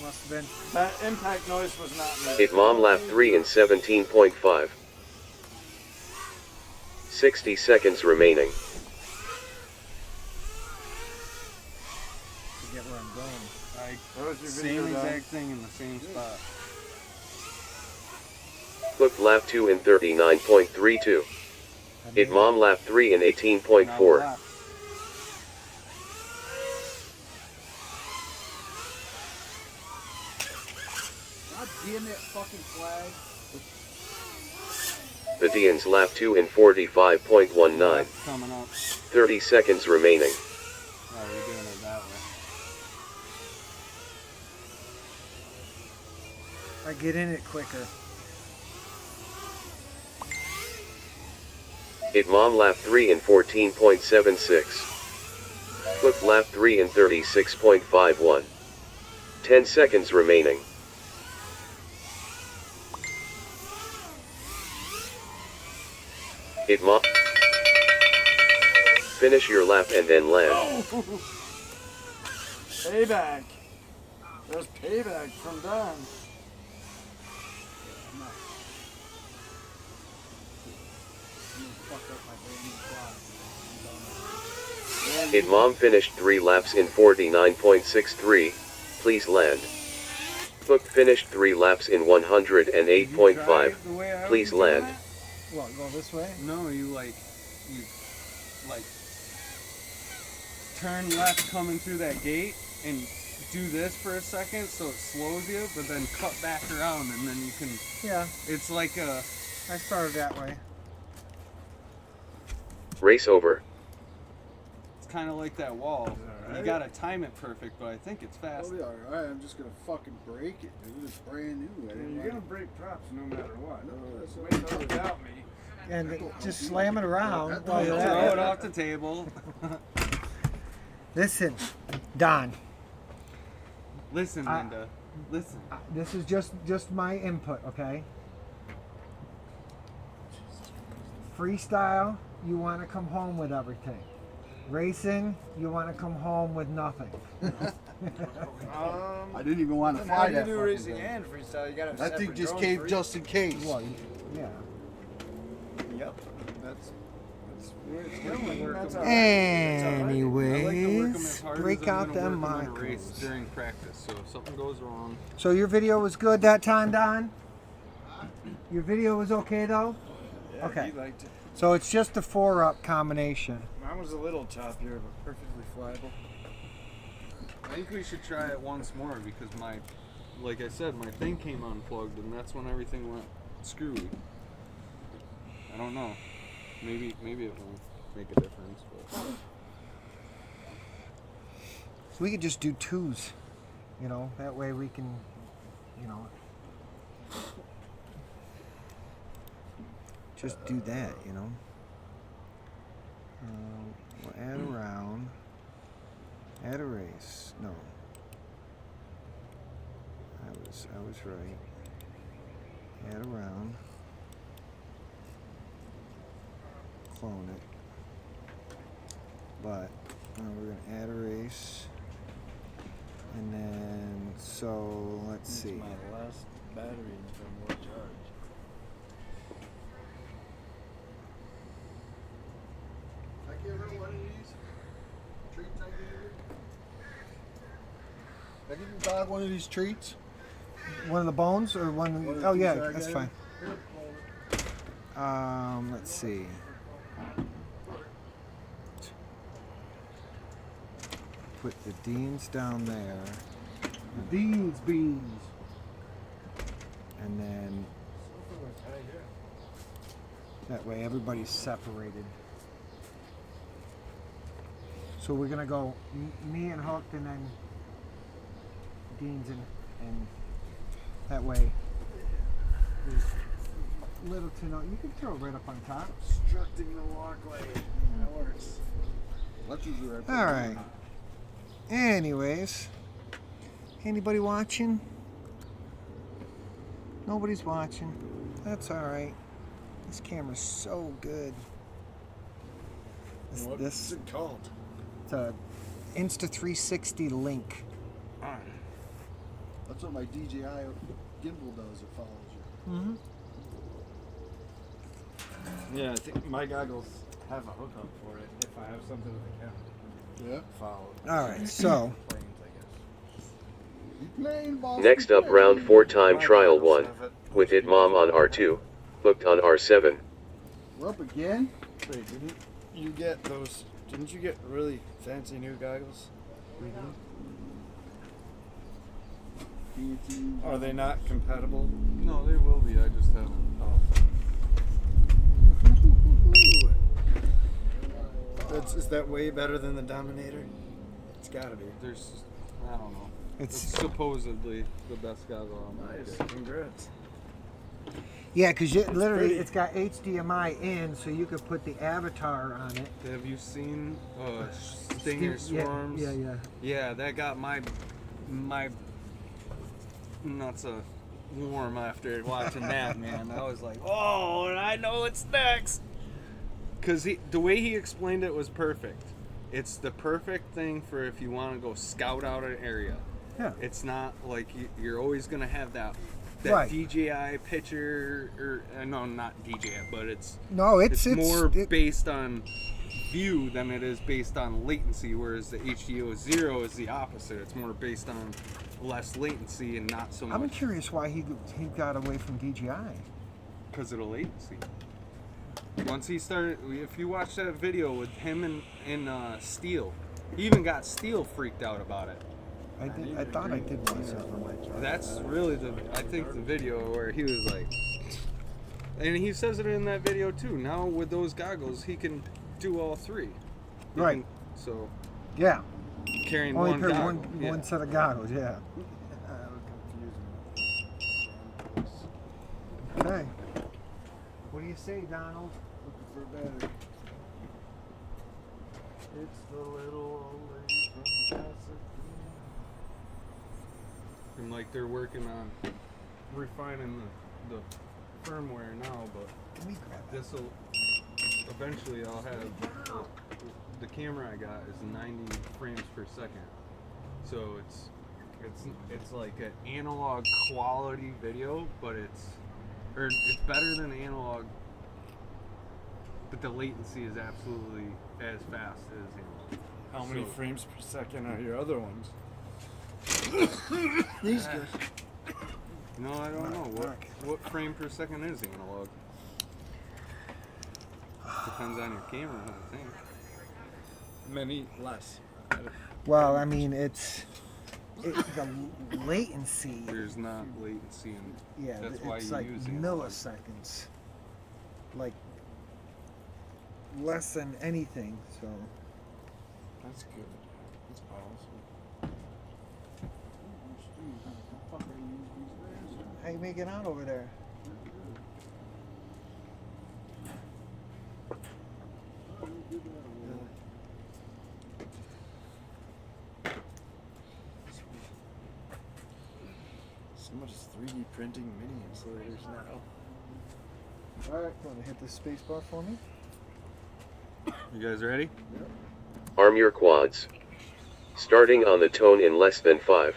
Must have been. That impact noise was not me. Hit mom lap 3 in 17.5. 60 seconds remaining. Forget where I'm going. That was your Same video, exact thing in the same spot. Look lap 2 in 39.32. Hit mom lap 3 in 18.4. Now God damn that fucking flag. Badian's lap 2 in 45.19. left coming up. 30 seconds remaining. Oh, we're doing it that way. I get in it quicker. Hit mom lap 3 in 14.76. Look lap 3 in 36.51. 10 seconds remaining. Hit mom. Finish your lap and then land. Payback. There's payback from Don. Hit mom finished 3 laps in 49.63. Please land. Look finished 3 laps in 108.5. Please land. What, go this way? No, you turn left coming through that gate and do this for a second so it slows you, but then cut back around and then you can. Yeah, It's like a. I started that way. Race over. It's kind of like that wall. You Alright. gotta time it perfect, but I think it's fast. I'll be alright. I'm just gonna fucking break it, dude. It's brand new. I didn't You're want gonna break props no matter what. No, that's Wait till without me. And just slam it around while you're Throw at it it. off the table. Listen, Don, Listen, Linda. Listen. this is just my input, okay? Freestyle, you want to come home with everything. Racing, you want to come home with nothing. I didn't even want to How fly do you that do fucking racing thing. and freestyle? You gotta have That thing separate just drones came for each? just in case. Well, yeah. Yep. That's where it's going. That's all right. Anyways, break out them race micros. during practice. So if something goes wrong, So your video was good that time, Don? Your video was okay though? Yeah, Okay. he liked it. So it's just a 4-up combination. Mine was a little choppier, but perfectly flyable. I think we should try it once more because like I said, my thing came unplugged and that's when everything went screwy. I don't know. Maybe it will make a difference. But. We could just do 2s, you know, that way we can, you know, just do that, you know. We'll add around, add a race. No, I was right. Add around, clone it, but we're gonna add a race. And then, so let's see. My last battery from more charge. I give her one of these treats I gave her. I give your dog one of these treats. One of the bones or one? One of the Oh treats yeah, that I that's gave fine. her. Let's see. Put the Deans down there, Dean's beans. and then that way everybody's separated. So we're gonna go me and Hooked, and then Dean's, and that way there's little to no. You can throw it right up on top. Obstructing the walkway. That works. Let's use it right. All right. Anyways, anybody watching? Nobody's watching. That's all right. This camera's so good. What's it called? It's a Insta360 Link. That's what my DJI gimbal does. It follows you. Mm-hmm. Yeah, I think my goggles have a hookup for it if I have something with the camera. Yeah. Follow. All right, so Planes, I guess. You playing, boss? Next up, round 4 time trial 1 with it mom on R2, Hooked on R7. We're up again. Wait, didn't you get those? Didn't you get really fancy new goggles? Are they not compatible? No, they will be. I just haven't. Oh. Is that way better than the Dominator? It's gotta be. There's, I don't know. It's it's supposedly the best goggle on the Nice. market. Congrats. yeah, because literally pretty. it's got HDMI in, so you could put the avatar on it. Have you seen Stinger Yeah, Swarms? yeah. Yeah, that got my nuts warm after watching that, man. I was like, oh, and I know it's next. Because the way he explained it was perfect. It's the perfect thing for if you want to go scout out an area. Yeah. It's not like you're always going to have that Right. DJI picture, or no, not DJI, but it's It's based on view than it is based on latency, whereas the H2O0 is the opposite. It's more based on less latency and not so I'm much curious why he got away from DJI. because of the latency. Once he started, if you watch that video with him and Steel, he even got Steel freaked out about it. I thought I did watch that one. That's really I think the video where he was like, and he says it in that video too. Now with those goggles, he can do all three. He Right. So Yeah. carrying Only one pair goggle. one set of goggles. Yeah. Okay. What do you say, Donald? Looking for a battery. It's the little old lady from Pasadena. And like they're working on refining the firmware now, but Let me grab that. this will eventually I'll have the camera I got is 90 frames per second, so it's like an analog quality video, but it's better than analog, but the latency is absolutely as fast as analog. How many So- frames per second are your other ones? These guys. No, I don't know what frame per second is analog. Depends on your camera, I think. many less. Well, I mean, the latency. There's not latency in. Yeah, That's why it's you're like using it. milliseconds. Like less than anything. So That's good. That's awesome. how you make it out over there? So much 3D printing mini insulators now. All right, want to hit the space bar for me? You guys ready? Arm your quads. Starting on the tone in less than 5.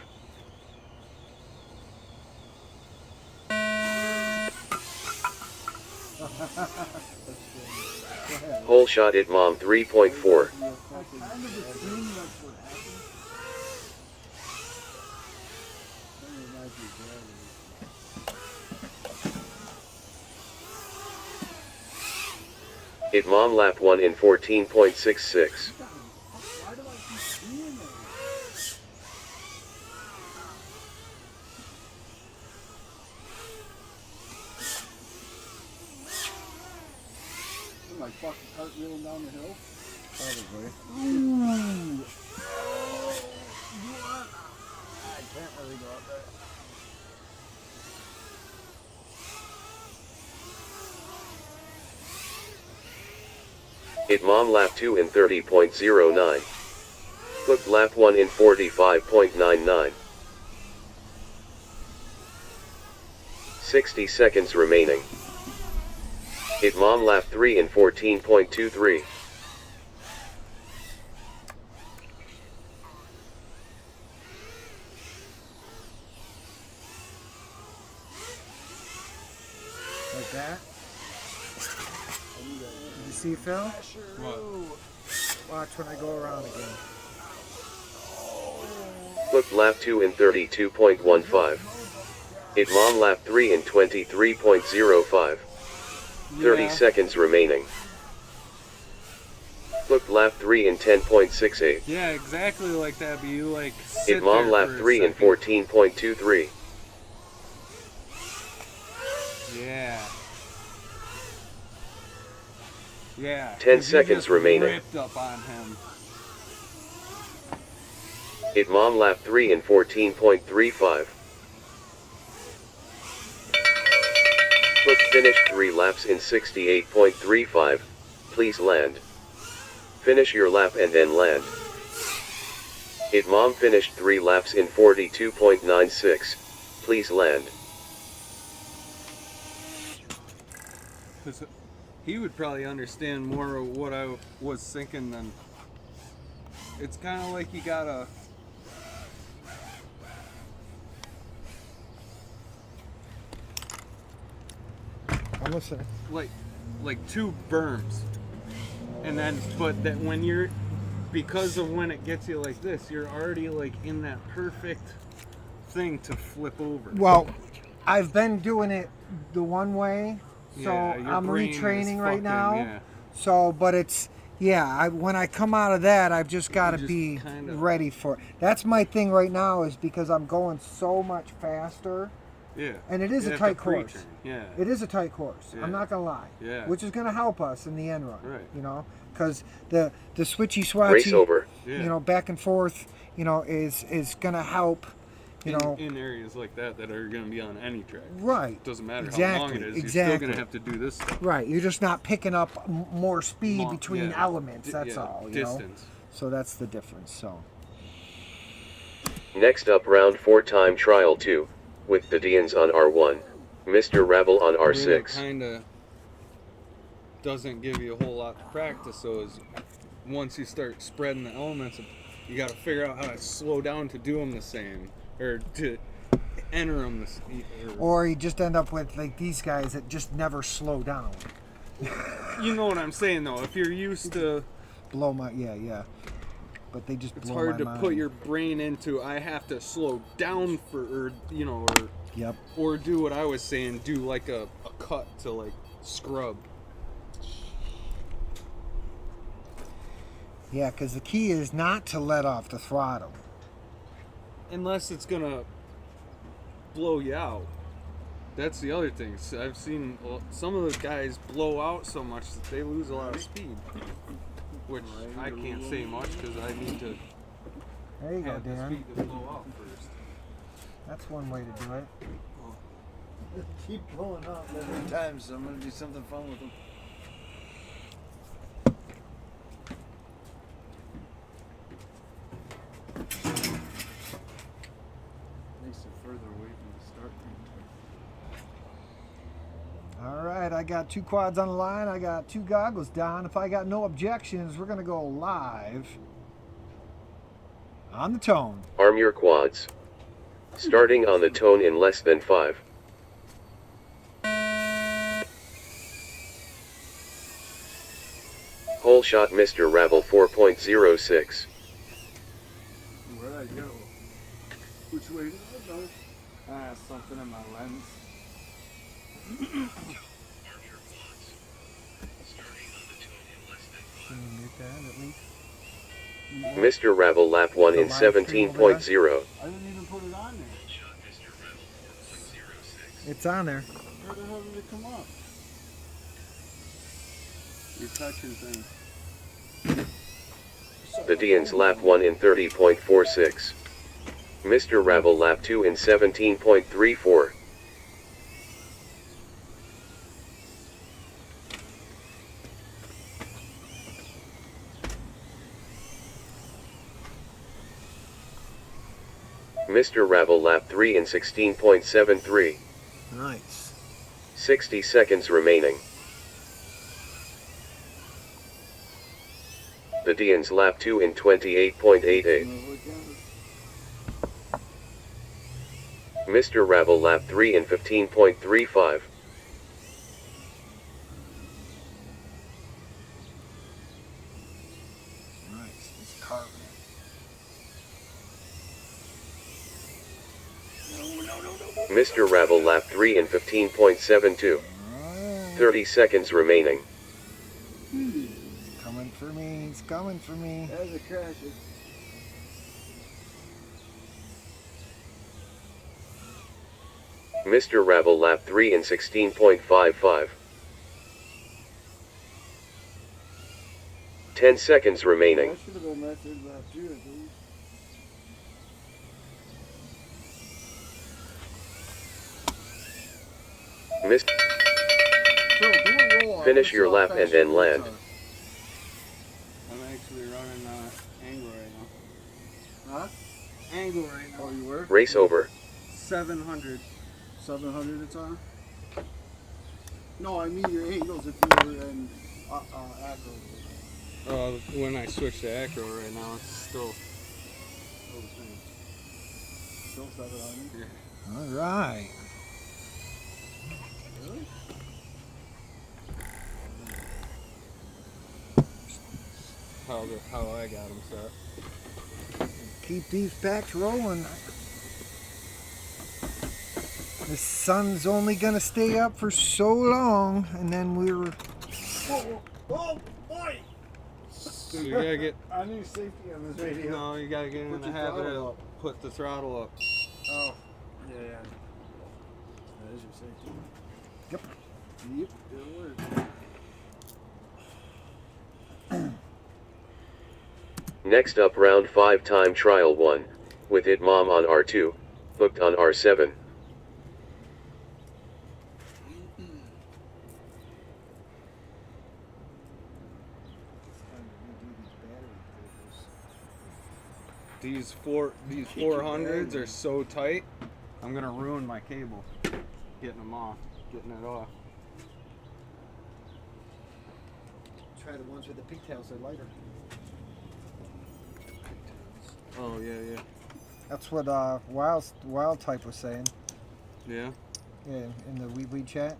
Hole shot at mom 3.4. Hit mom lap 1 in 14.66. My fucking cart wheeling down the hill. Probably. Ooh. I can't really go up there. Hit mom lap 2 in 30.09. Hook lap 1 in 45.99. 60 seconds remaining. Hit mom lap 3 in 14.23. Like that. Did you see, Phil? What? Watch when I go around again. Hook lap 2 in 32.15. Hit mom lap 3 in 23.05. 30 seconds remaining. Hook lap 3 in 10.68. Yeah, exactly like that, but you like sit Hit mom there lap for a 3 in second. 14.23. Yeah. Yeah. 10 'cause you seconds just remaining. Ripped up on him. Hit mom lap 3 in 14.35. Hook finished 3 laps in 68.35. Please land. Finish your lap and then land. Hit mom finished 3 laps in 42.96. Please land. 'Cause he would probably understand more of what I was thinking than. It's kind of like you gotta. I'm listening. like 2 berms, and then but that when you're, because of when it gets you like this, you're already like in that perfect thing to flip over. Well, I've been doing it the one way, so Yeah, your I'm brain is retraining right fucking- now. yeah. So, but it's when I come out of that, I've just got to just be kinda- ready for it. That's my thing right now, is because I'm going so much faster, Yeah. and it is You a have to tight course. pre-train. Yeah. It is a tight course. Yeah. I'm not gonna lie. Yeah. Which is gonna help us in the end run. Right. You know, because the switchy Race swatchy, over. Yeah. you know, back and forth, you know, is gonna help. You know, in areas like that are going to be on any track. right. Doesn't matter how Exactly. long it is. You're Exactly. still going to have to do this stuff. Right, you're just not picking up more speed Long- between yeah. elements. That's Yeah, all. You know? distance. So that's the difference. So Next up round 4 time trial 2. With the Dians on R1. Mr. Rabble on R6. Kind of doesn't give you a whole lot to practice. So is once you start spreading the elements, you got to figure out how to slow down to do them the same, or to enter them the same. or you just end up with like these guys that just never slow down. You know what I'm saying, though. If you're used to, Blow my yeah. But they just it's blow hard my to mind. put your brain into. I have to slow down or Yep. or do what I was saying. Do like a cut to like scrub. Yeah, because the key is not to let off the throttle. Unless it's gonna blow you out. That's the other thing. So I've seen some of the guys blow out so much that they lose a lot of speed. Which I can't say much because I need to There you go, have the Dan. speed to blow out first. That's one way to do it. Keep blowing up every time, so I'm gonna do something fun with them. Makes it further away from the start line. All right, I got 2 quads on the line. I got 2 goggles down. If I got no objections, we're going to go live on the tone. Arm your quads. Starting on the tone in less than 5. Hole shot Mr. Ravel 4.06. Where'd I go? Which way did I go? Something in my lens. Can you mute that at least? Mr. Ravel lap 1 in The live stream 17.0. I didn't even put it on there. It's on there. Where the hell did it come up? You're touching things. The Deans lap 1 in 30.46. Mr. Ravel lap 2 in 17.34. Mr. Ravel lap 3 in 16.73. Nice. 60 seconds remaining. The Deans lap 2 in 28.88. Mr. Ravel lap 3 in 15.35. Nice. It's carving. Mr. Ravel lap 3 in 15.72. 30 seconds remaining. It's coming for me. It's coming for me. There's a crasher. Mr. Ravel lap 3 in 16.55. 10 seconds remaining. That should have been method last year, dude. Miss So, do a roll. Finish your lap and then land. I'm actually running angle right now. Huh? Angle right now. Oh, you were? Race over. 700. 700 it's on? No, I mean your angles if you were in acro. When I switch to acro right now, it's still the same. Still 700? Yeah. All right. Really? How I got them set. Keep these packs rolling. The sun's only going to stay up for so long, and then we're... Whoa, oh, boy! So you gotta get. I need safety on this radio. No, you gotta get in Put the your habit throttle of put the throttle up. Oh, yeah. That is your safety. Yep. Yep, it'll work. Next up round 5 time trial 1. With it mom on R2. Hooked on R7. These 400s are so tight. I'm gonna ruin my cable. Getting them off. Getting it off. Try the ones with the pigtails, they're lighter. Oh yeah. That's what Wild Type was saying. Yeah. Yeah, in the wee chat.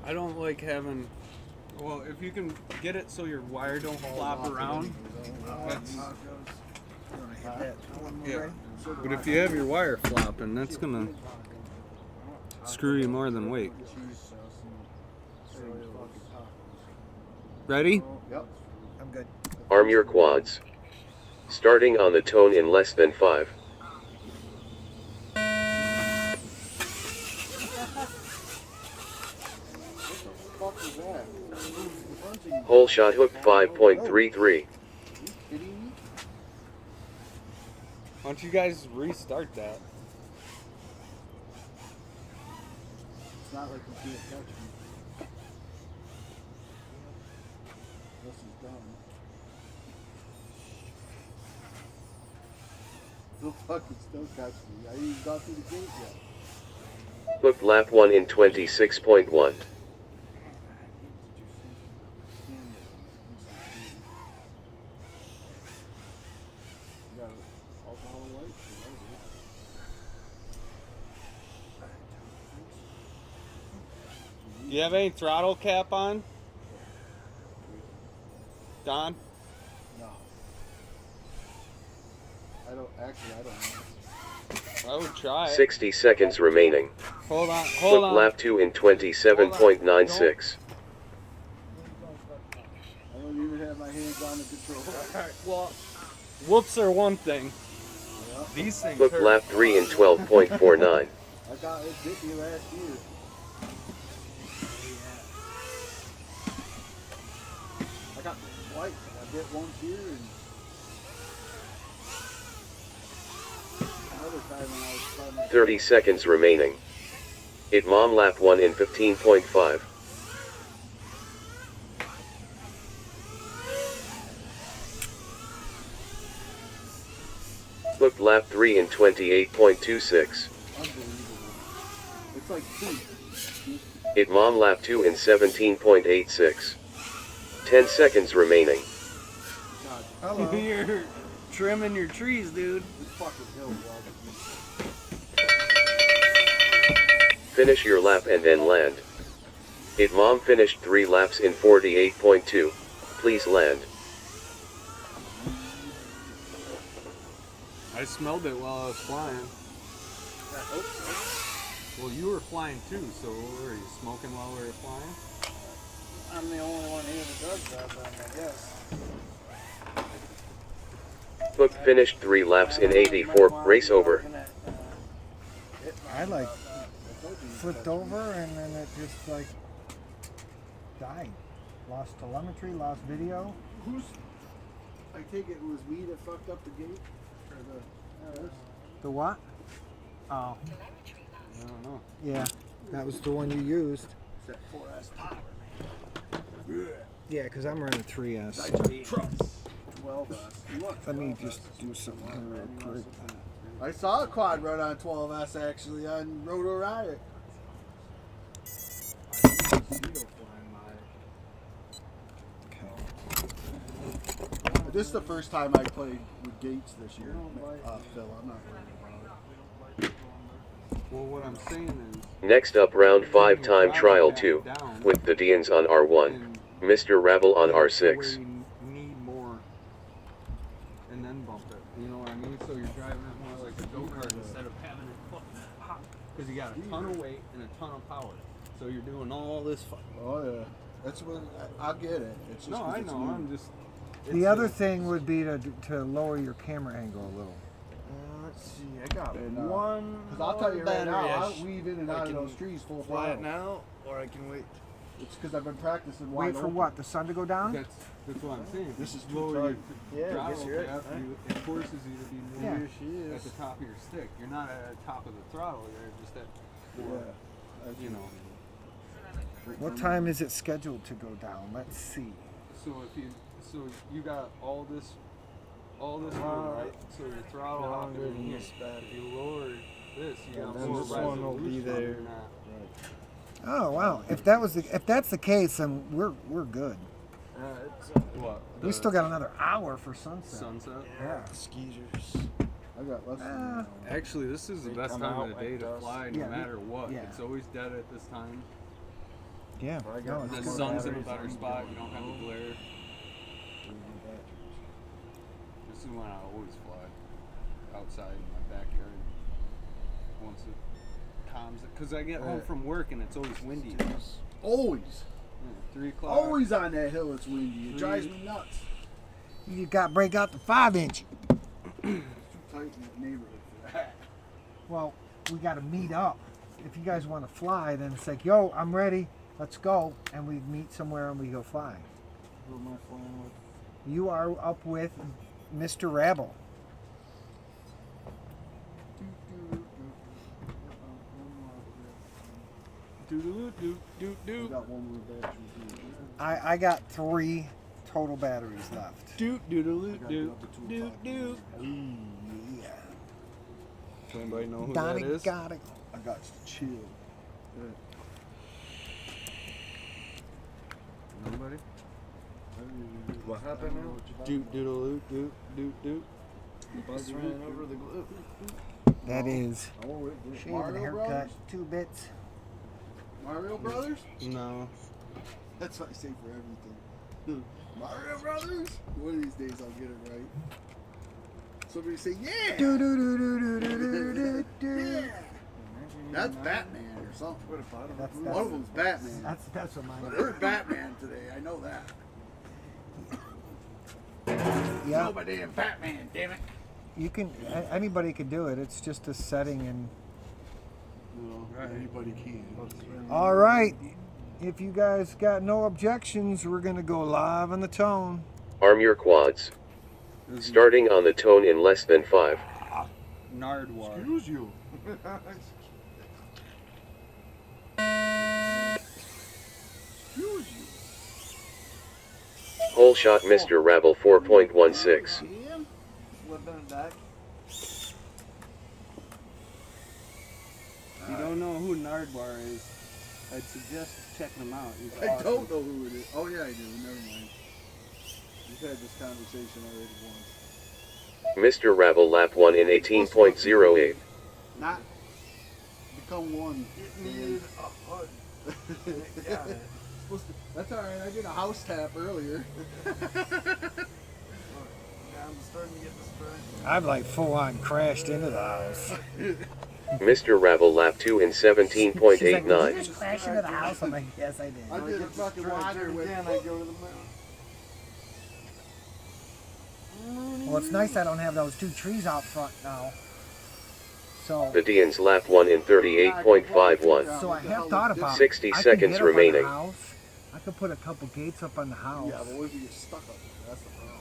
I don't like having. Well, if you can get it so your wire don't flop around. That's, yeah. But if you have your wire flopping, that's gonna screw you more than weight. Ready? Yep. I'm good. Arm your quads. Starting on the tone in less than 5. What the fuck is that? Punching. Hole shot hook 5.33. You kidding me? Why don't you guys restart that? It's not like you can't touch me. This is dumb. Don't fucking still catch me. I ain't even got through the gate yet. Hook lap 1 in 26.1. You have any throttle cap on? Don? No. I don't know. I would try it. 60 seconds remaining. Hold on, Hook hold on. lap 2 in 27.96. I don't even have my hands on the control. Alright, well, whoops are one thing. These things Hook hurt. lap 3 in 12.49. I got it bit me last year. I got twice. I bit once here and another time when I was trying to 30 seconds remaining. It mom lap 1 in 15.5. Hook lap 3 in 28.26. unbelievable. It's like two. It mom lap 2 in 17.86. 10 seconds remaining. God, Hello. You're trimming your trees, dude. this fucking hill, bro. Finish your lap and then land. It mom finished 3 laps in 48.2. Please land. I smelled it while I was flying. I hope so. Well, you were flying too, so were you smoking while we were flying? I'm the only one here that does that, then, I guess. Hook finished 3 laps in 84. Race over. I like flipped over and then it just like died. Lost telemetry, lost video. Who's? I take it was me that fucked up the gate, or the. The what? Oh, I don't know. yeah. That was the one you used. That 4S power. Yeah, because I'm running 3S. 12S. Let me just do something here real quick. I saw a quad run on 12S actually on Roto Riot. This is the first time I played with Gates this year, Phil. I'm not worried about it. Well, what I'm saying is, Next up round 5 time trial 2. With the Deans on R1. Mr. Rabble on where R6. you need more, and then bump it. You know what I mean? So you're driving it more like a go-kart instead of having it fucking hot. Because you got a ton of weight and a ton of power. So you're doing all this fucking... Oh yeah, that's what I get it. It's just No, 'cause I it's know. new. I'm just... The other thing would be to lower your camera angle a little. Let's see, I got And, one. Because I'll tell you right now, battery-ish. I weave in and I out of can those trees full Fly it throttle. now, or I can wait. It's because I've been practicing wide Wait for open. what? The sun to go down? That's what I'm saying. This is too lower tight. your Yeah, I guess throttle you're right. cap, it forces you to be more Yeah. Here she at is. the top of your stick. You're not at the top of the throttle. You're just at, more, Yeah. you know. What time is it scheduled to go down? Let's see. So you got all this room, right? So your throttle No, hopping I'm in good. here. This battery. If you lower this, you Yeah, got then more this one will be resolution. there. You're not- Oh wow! If that's the case, then we're good. It's What? We the still got another hour for sunset. sunset. Yeah. skeezers. I got less Ah. than Actually, this is the They best come time out of the day like to dust. fly, no Yeah, matter what. yeah. It's always dead at this time. Yeah. I got No, The it's more good. sun's in a batteries better on spot. the You don't have the glare. This is when I always fly outside in my backyard. Once it calms it, because I get home from work and it's always windy. always. Yeah. 3 o'clock. Always on that hill, it's windy. It drives me nuts. You got to break out the 5-inch. Too tight in that neighborhood for that. Well, we got to meet up. If you guys want to fly, then it's like, yo, I'm ready. Let's go. And we meet somewhere and we go fly. Who am I flying with? You are up with Mr. Rabble. I got one more battery. I got 3 total batteries left. Doot doodaloo I gotta doot get up to 2 doot o'clock. doot. Ooh, yeah. Does anybody know who Donnie that is? got it. I got to chill. Nobody? What happened now? Doot doodaloo doot doot doot. The bus ran over the glue. That is Oh, shaving Mario haircut, Brothers? 2 bits. Mario Brothers? No. That's what I say for everything. Mario Brothers? One of these days I'll get it right. Somebody say, yeah! Do do do do do do do do do. Yeah! That's Batman or something. That's One of them's Batman. that's what I mine. heard Batman today. I know that. Yeah, No, my damn Batman, damn it. you can. Anybody can do it. It's just a setting and. Well, anybody can. All right. If you guys got no objections, we're gonna go live on the tone. Arm your quads. Starting on the tone in less than 5. Nardwar. Excuse you. Excuse you. Whole shot Mr. Rabble 4.16. Damn. Flipping it back. If you don't know who Nardwar is, I'd suggest checking him out. He's I awesome. don't know who it is. Oh, yeah, I do. Never mind. We've had this conversation already once. Mr. Rabble lap 1 in 18.08. Not become one. Needed a hug. Yeah. That's alright. I did a house tap earlier. I'm starting to get distracted. I've like full on crashed into the house. Mr. Rabble lap 2 in She's like, did you 17.89. just crash into the house? I'm like, yes, I did. I did a fucking water with. Again, I go to the moon. Well, it's nice I don't have those 2 trees out front now. So, The Dean's lap 1 in 38.51. so I have thought about 60 I can seconds get up on the remaining. house. I could put a couple gates up on the house. Yeah, but what if you get stuck up there? That's the problem.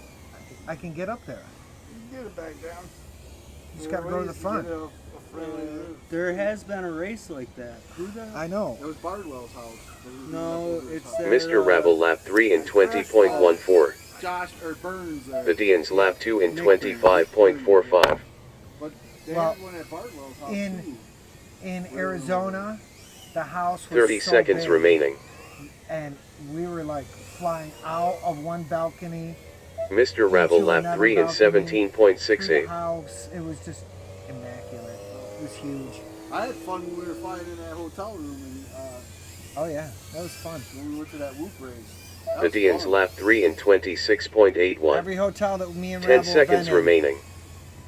I can get up there. You get it back down. You just gotta go to the front. There has been a race like that. Who the? I know. It was Bardwell's house. No, it's that. Mr. Rabble lap 3 in 20.14. Josh or Burns. The Dean's lap 2 in 25.45. But they Well, had one at Bardwell's house in- too. In Arizona, the house was 30 so seconds big, remaining. and we were like flying out of one balcony Mr. Rabble into lap another 3 in balcony, through the 17.68. house. It was just immaculate. It was huge. I had fun when we were flying in that hotel room and Oh yeah, that was fun. when we went to that whoop race. That The was Dean's fun. lap 3 in 26.81. Every hotel that me and 10 Rabble seconds been in, remaining.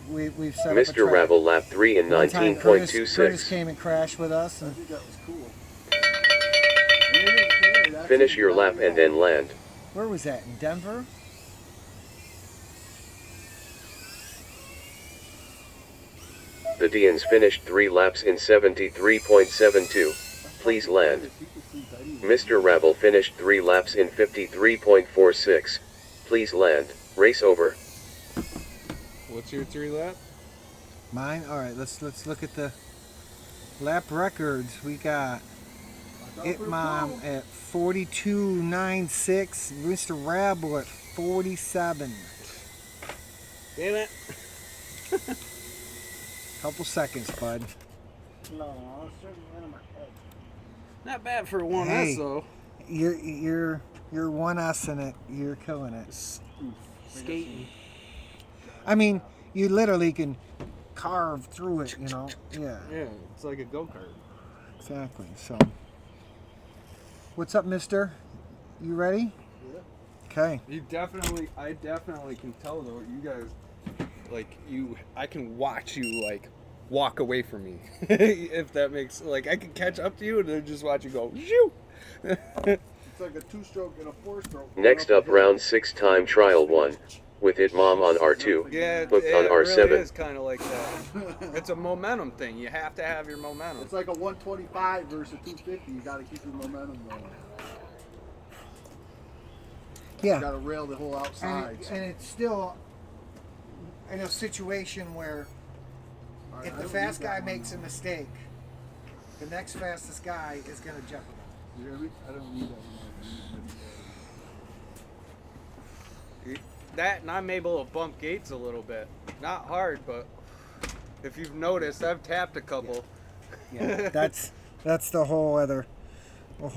we've set up a Mr. track. Rabble lap 3 in One time Curtis 19.26. came and crashed with us, I and think that was cool. And they didn't care. That's Finish what your got lap me and out. then land. where was that? In Denver? The Deans finished 3 laps in 73.72. Please land. Mr. Rabble finished 3 laps in 53.46. Please land. Race over. What's your 3 lap? Mine. All right, let's look at the lap records. We got It Mom at 42.96. Mr. Rabble at 47. Damn it. Couple seconds, bud. No, not bad for one Hey. S though. You're 1S'ing it. You're killing it. Skating. I mean, you literally can carve through it. You know. Yeah. Yeah, it's like a go-kart. Exactly. So, what's up, Mister? You ready? Yeah. Okay. I definitely can tell though. You guys, I can watch you like walk away from me. If that makes, I can catch up to you and then just watch you go, shoo. It's like a 2-stroke and a 4-stroke. Next up, round 6 time trial 1. With it mom on R2. Yeah, Hooked it on R7. really is kind of like that. It's a momentum thing. You have to have your momentum. It's like a 125 versus a 250. You got to keep your momentum going. Yeah. You got to rail the whole outside. And it's still in a situation where if the fast guy makes a mistake, the next fastest guy is going to jeopardize. You hear me? I don't need that one. That, and I'm able to bump gates a little bit. Not hard, but if you've noticed, I've tapped a couple. Yeah, that's the whole other. I'm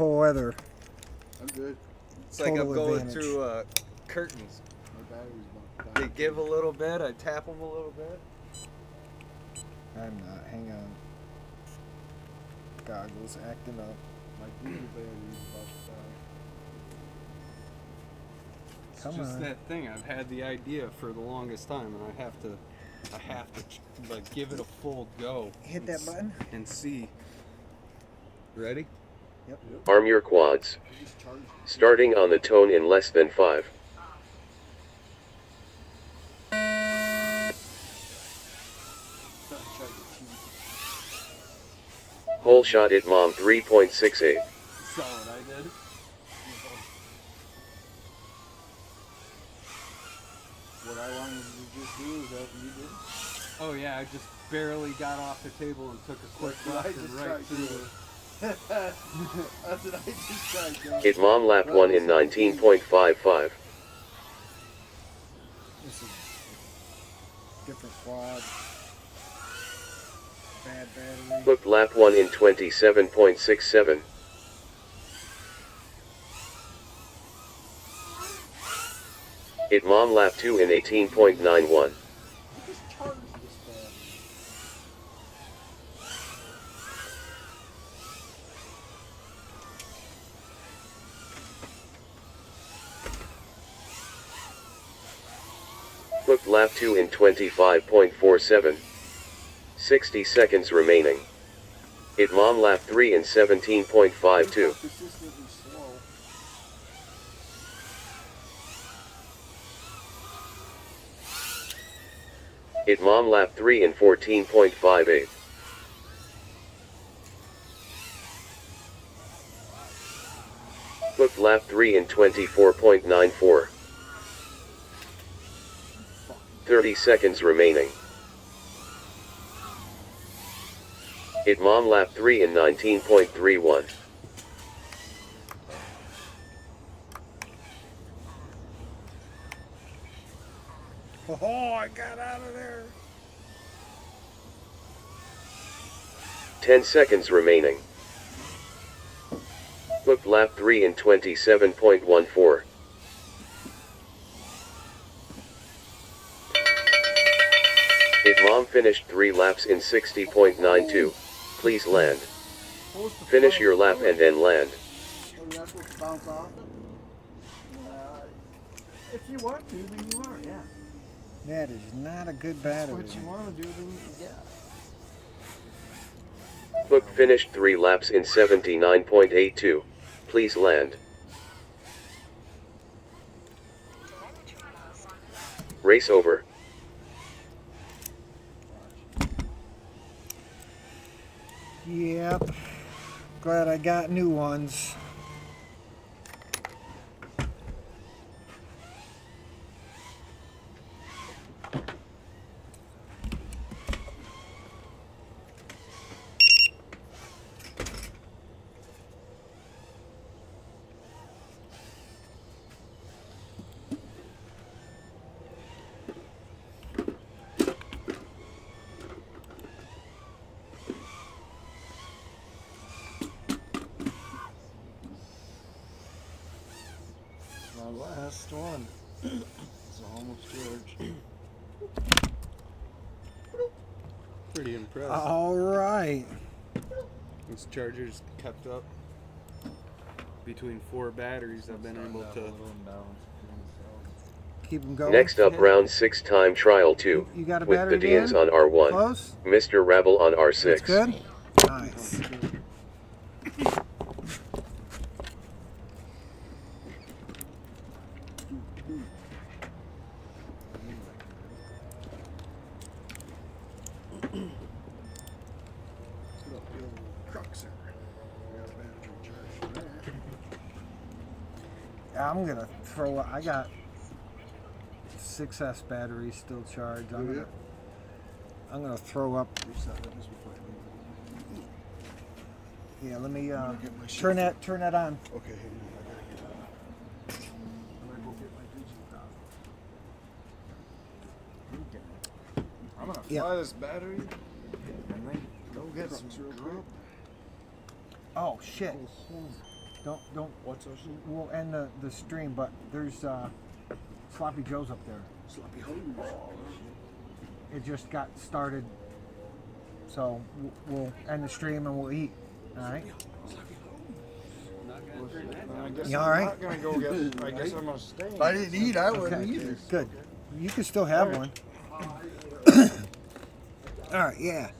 good. It's like I'm Total going advantage. through curtains. My battery's bumped. They give a little bit, I tap them a little bit. I'm not. Hang on. Goggles acting up. My diesel battery's about to die. It's Come just on. that thing. I've had the idea for the longest time, and I have to like give it a full go. Hit that button. And see. Ready? Arm your quads. Starting on the tone in less than 5. Hole shot it mom 3.68. Saw what I did. What I wanted to just do is that what you did. Oh yeah, I just barely got off the table and took a quick That's what left I and just right tried through to it. do. That's what I just tried, John. Hit mom lap 1 in 19.55. This is different quad. Bad battery. Hooked lap 1 in 27.67. Hit mom lap 2 in 18.91. Just charge this battery. Hooked lap 2 in 25.47. 60 seconds remaining. Hit mom lap 3 in 17.52. Consistently slow. Hit mom lap 3 in 14.58. Hooked lap 3 in 24.94. 30 seconds remaining. Hit mom lap 3 in 19.31. Oh, I got out of there. 10 seconds remaining. Hooked lap 3 in 27.14. Hit mom finished 3 laps in 60.92. Please land. Supposed to Finish bounce your lap off and then land. Oh, you're not supposed to bounce off it? If you want to, then you are, yeah. That is not a good That's battery. what you want to do, then yeah. Hook finished 3 laps in 79.82. Please land. Race over. Yep. Glad I got new ones. My last one. It's almost charged. Pretty impressed. All right. This charger's kept up. Between 4 batteries, I've been able to. Keep them going. Next up, round 6 time trial 2. You got a With battery Badians Dan? on R1. Close? Mr. Rabble on R6. That's good? Nice. Put up the old crux there. We got a battery charge for that. Yeah, I'm gonna throw. I got 6S batteries still charged. I'm gonna throw up. Reset this before I leave. Yeah, let me gonna get my shit. turn that on. Okay, hang on. I gotta get it. I'm gonna go get my digital copy. I'm gonna Yeah. fly this battery and then go get some Crux real quick. grub. Oh shit! Don't. What's those? We'll end the stream, but there's Sloppy Joe's up there. Sloppy hose. It just got started, so we'll end the stream and we'll eat. All right. I guess You I'm all right? not gonna go get. I guess I'm gonna stay. If I didn't eat, I wouldn't Okay. either. Good. You can still have one. All right. Yeah.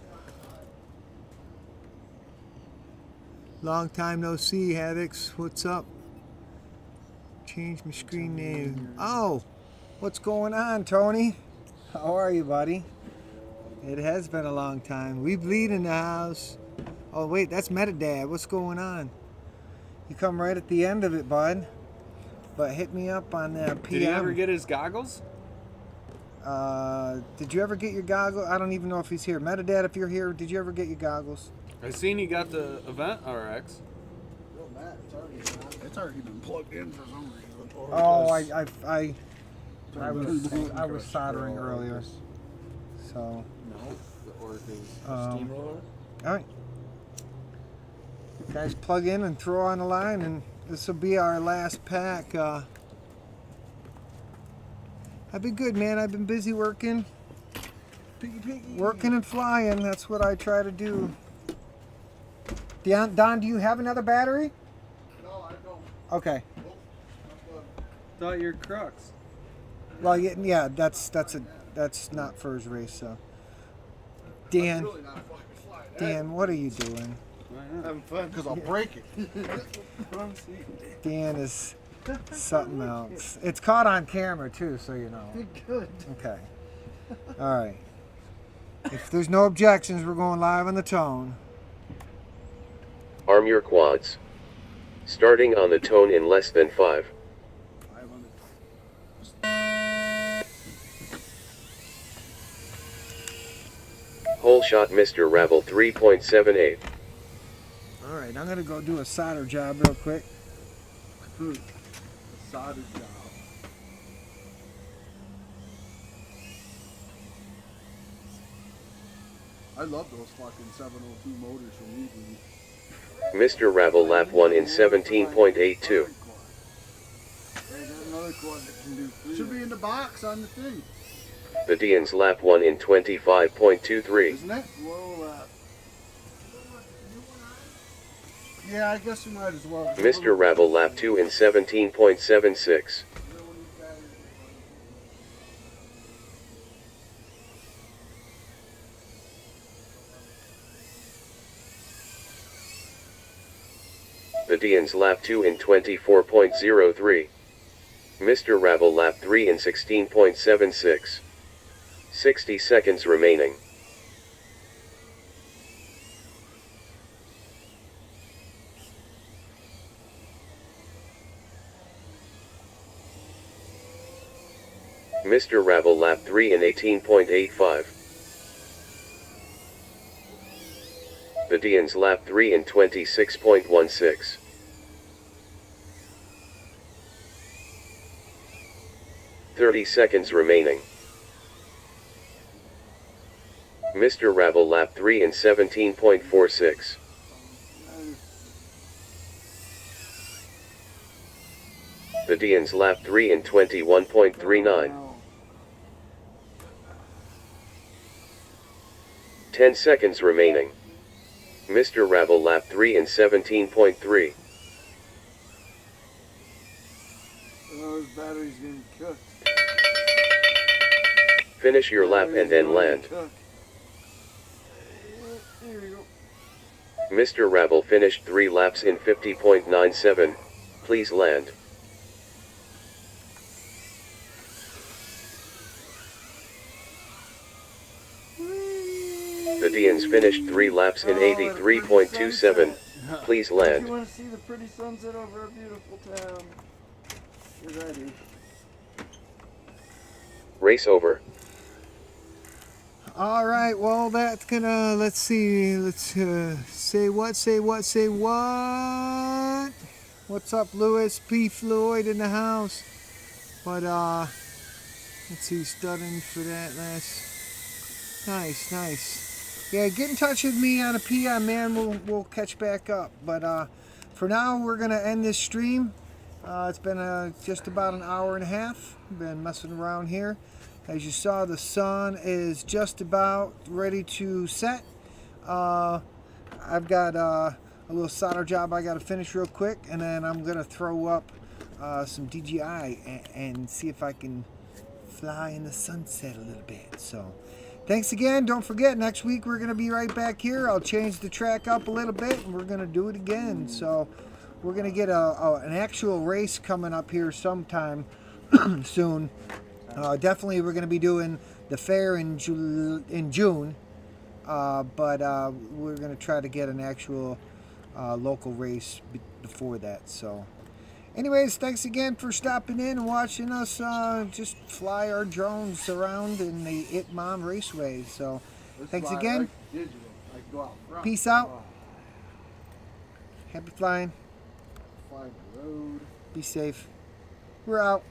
Long time no see, Haddix. What's up? Change my screen name. Oh, what's going on, Tony? How are you, buddy? It has been a long time. We bleed in the house. Oh, wait, that's Metadad. What's going on? You come right at the end of it, bud. But hit me up on that PM. Did he ever get his goggles? Did you ever get your goggles? I don't even know if he's here. Metadad, if you're here, did you ever get your goggles? I seen he got the event RX. Well, Matt, it's already been plugged in for some reason. Oh, I was soldering earlier. So, No, the Orca's Um, steamroller. all right. Guys, plug in and throw on the line, and this will be our last pack. I've been good, man. I've been busy working. Working and flying. That's what I try to do. Don, do you have another battery? No, I don't. Okay. Thought your Crux. Well, yeah, that's not for his race. So, Dan, Really not fucking flying. Dan, what are you doing? Why not? Having fun. Because I'll break it. Dan is something else. It's caught on camera too, so you know. Good. Okay. All right. If there's no objections, we're going live on the tone. Arm your quads. Starting on the tone in less than 5. 500. Hole shot Mr. Ravel 3.78. All right, I'm gonna go do a solder job real quick. Solder job. I love those fucking 702 motors from Eaton. Mr. Ravel lap 1 in 17.82. There's another quad that can do 3. Should be in the box on the thing, The Dean's lap 1 in 25.23. isn't it? Whoa, yeah, I guess we might as well. Mr. Ravel lap 2 in 17.76. The Dean's lap 2 in 24.03. Mr. Ravel lap 3 in 16.76. 60 seconds remaining. Mr. Ravel lap 3 in 18.85. The Dean's lap 3 in 26.16. "30 seconds remaining. Mr. Ravel lap 3 in 17.46. The Dean's lap 3 in 21.39. 10 seconds remaining. Mr. Ravel lap 3 in 17.3. Those batteries getting cooked. Finish your lap and then land. Here we go. Mr. Ravel finished 3 laps in 50.97. Please land. Indians finished 3 laps in 83.27. Please You land. want to see the pretty sunset over a beautiful town? Get ready. Race over. All right, well, that's gonna, let's see, let's say what. What's up, Lewis P. Floyd in the house? But, let's see, studying for that last. Nice. Yeah, get in touch with me on a PM, man. We'll catch back up. But for now, we're gonna end this stream. It's been just about an hour and a half. Been messing around here. As you saw, the sun is just about ready to set. I've got a little solder job I got to finish real quick, and then I'm gonna throw up some DJI and see if I can fly in the sunset a little bit. So thanks again. Don't forget, next week we're gonna be right back here. I'll change the track up a little bit, and we're gonna do it again. So we're gonna get an actual race coming up here sometime soon. Definitely we're gonna be doing the fair in June, but we're gonna try to get an actual local race before that. So anyways, thanks again for stopping in and watching us just fly our drones around in the Itmom Raceway. So thanks again. Like digital. Like go out front. Peace out. Happy flying. Fly the road. Be safe. We're out.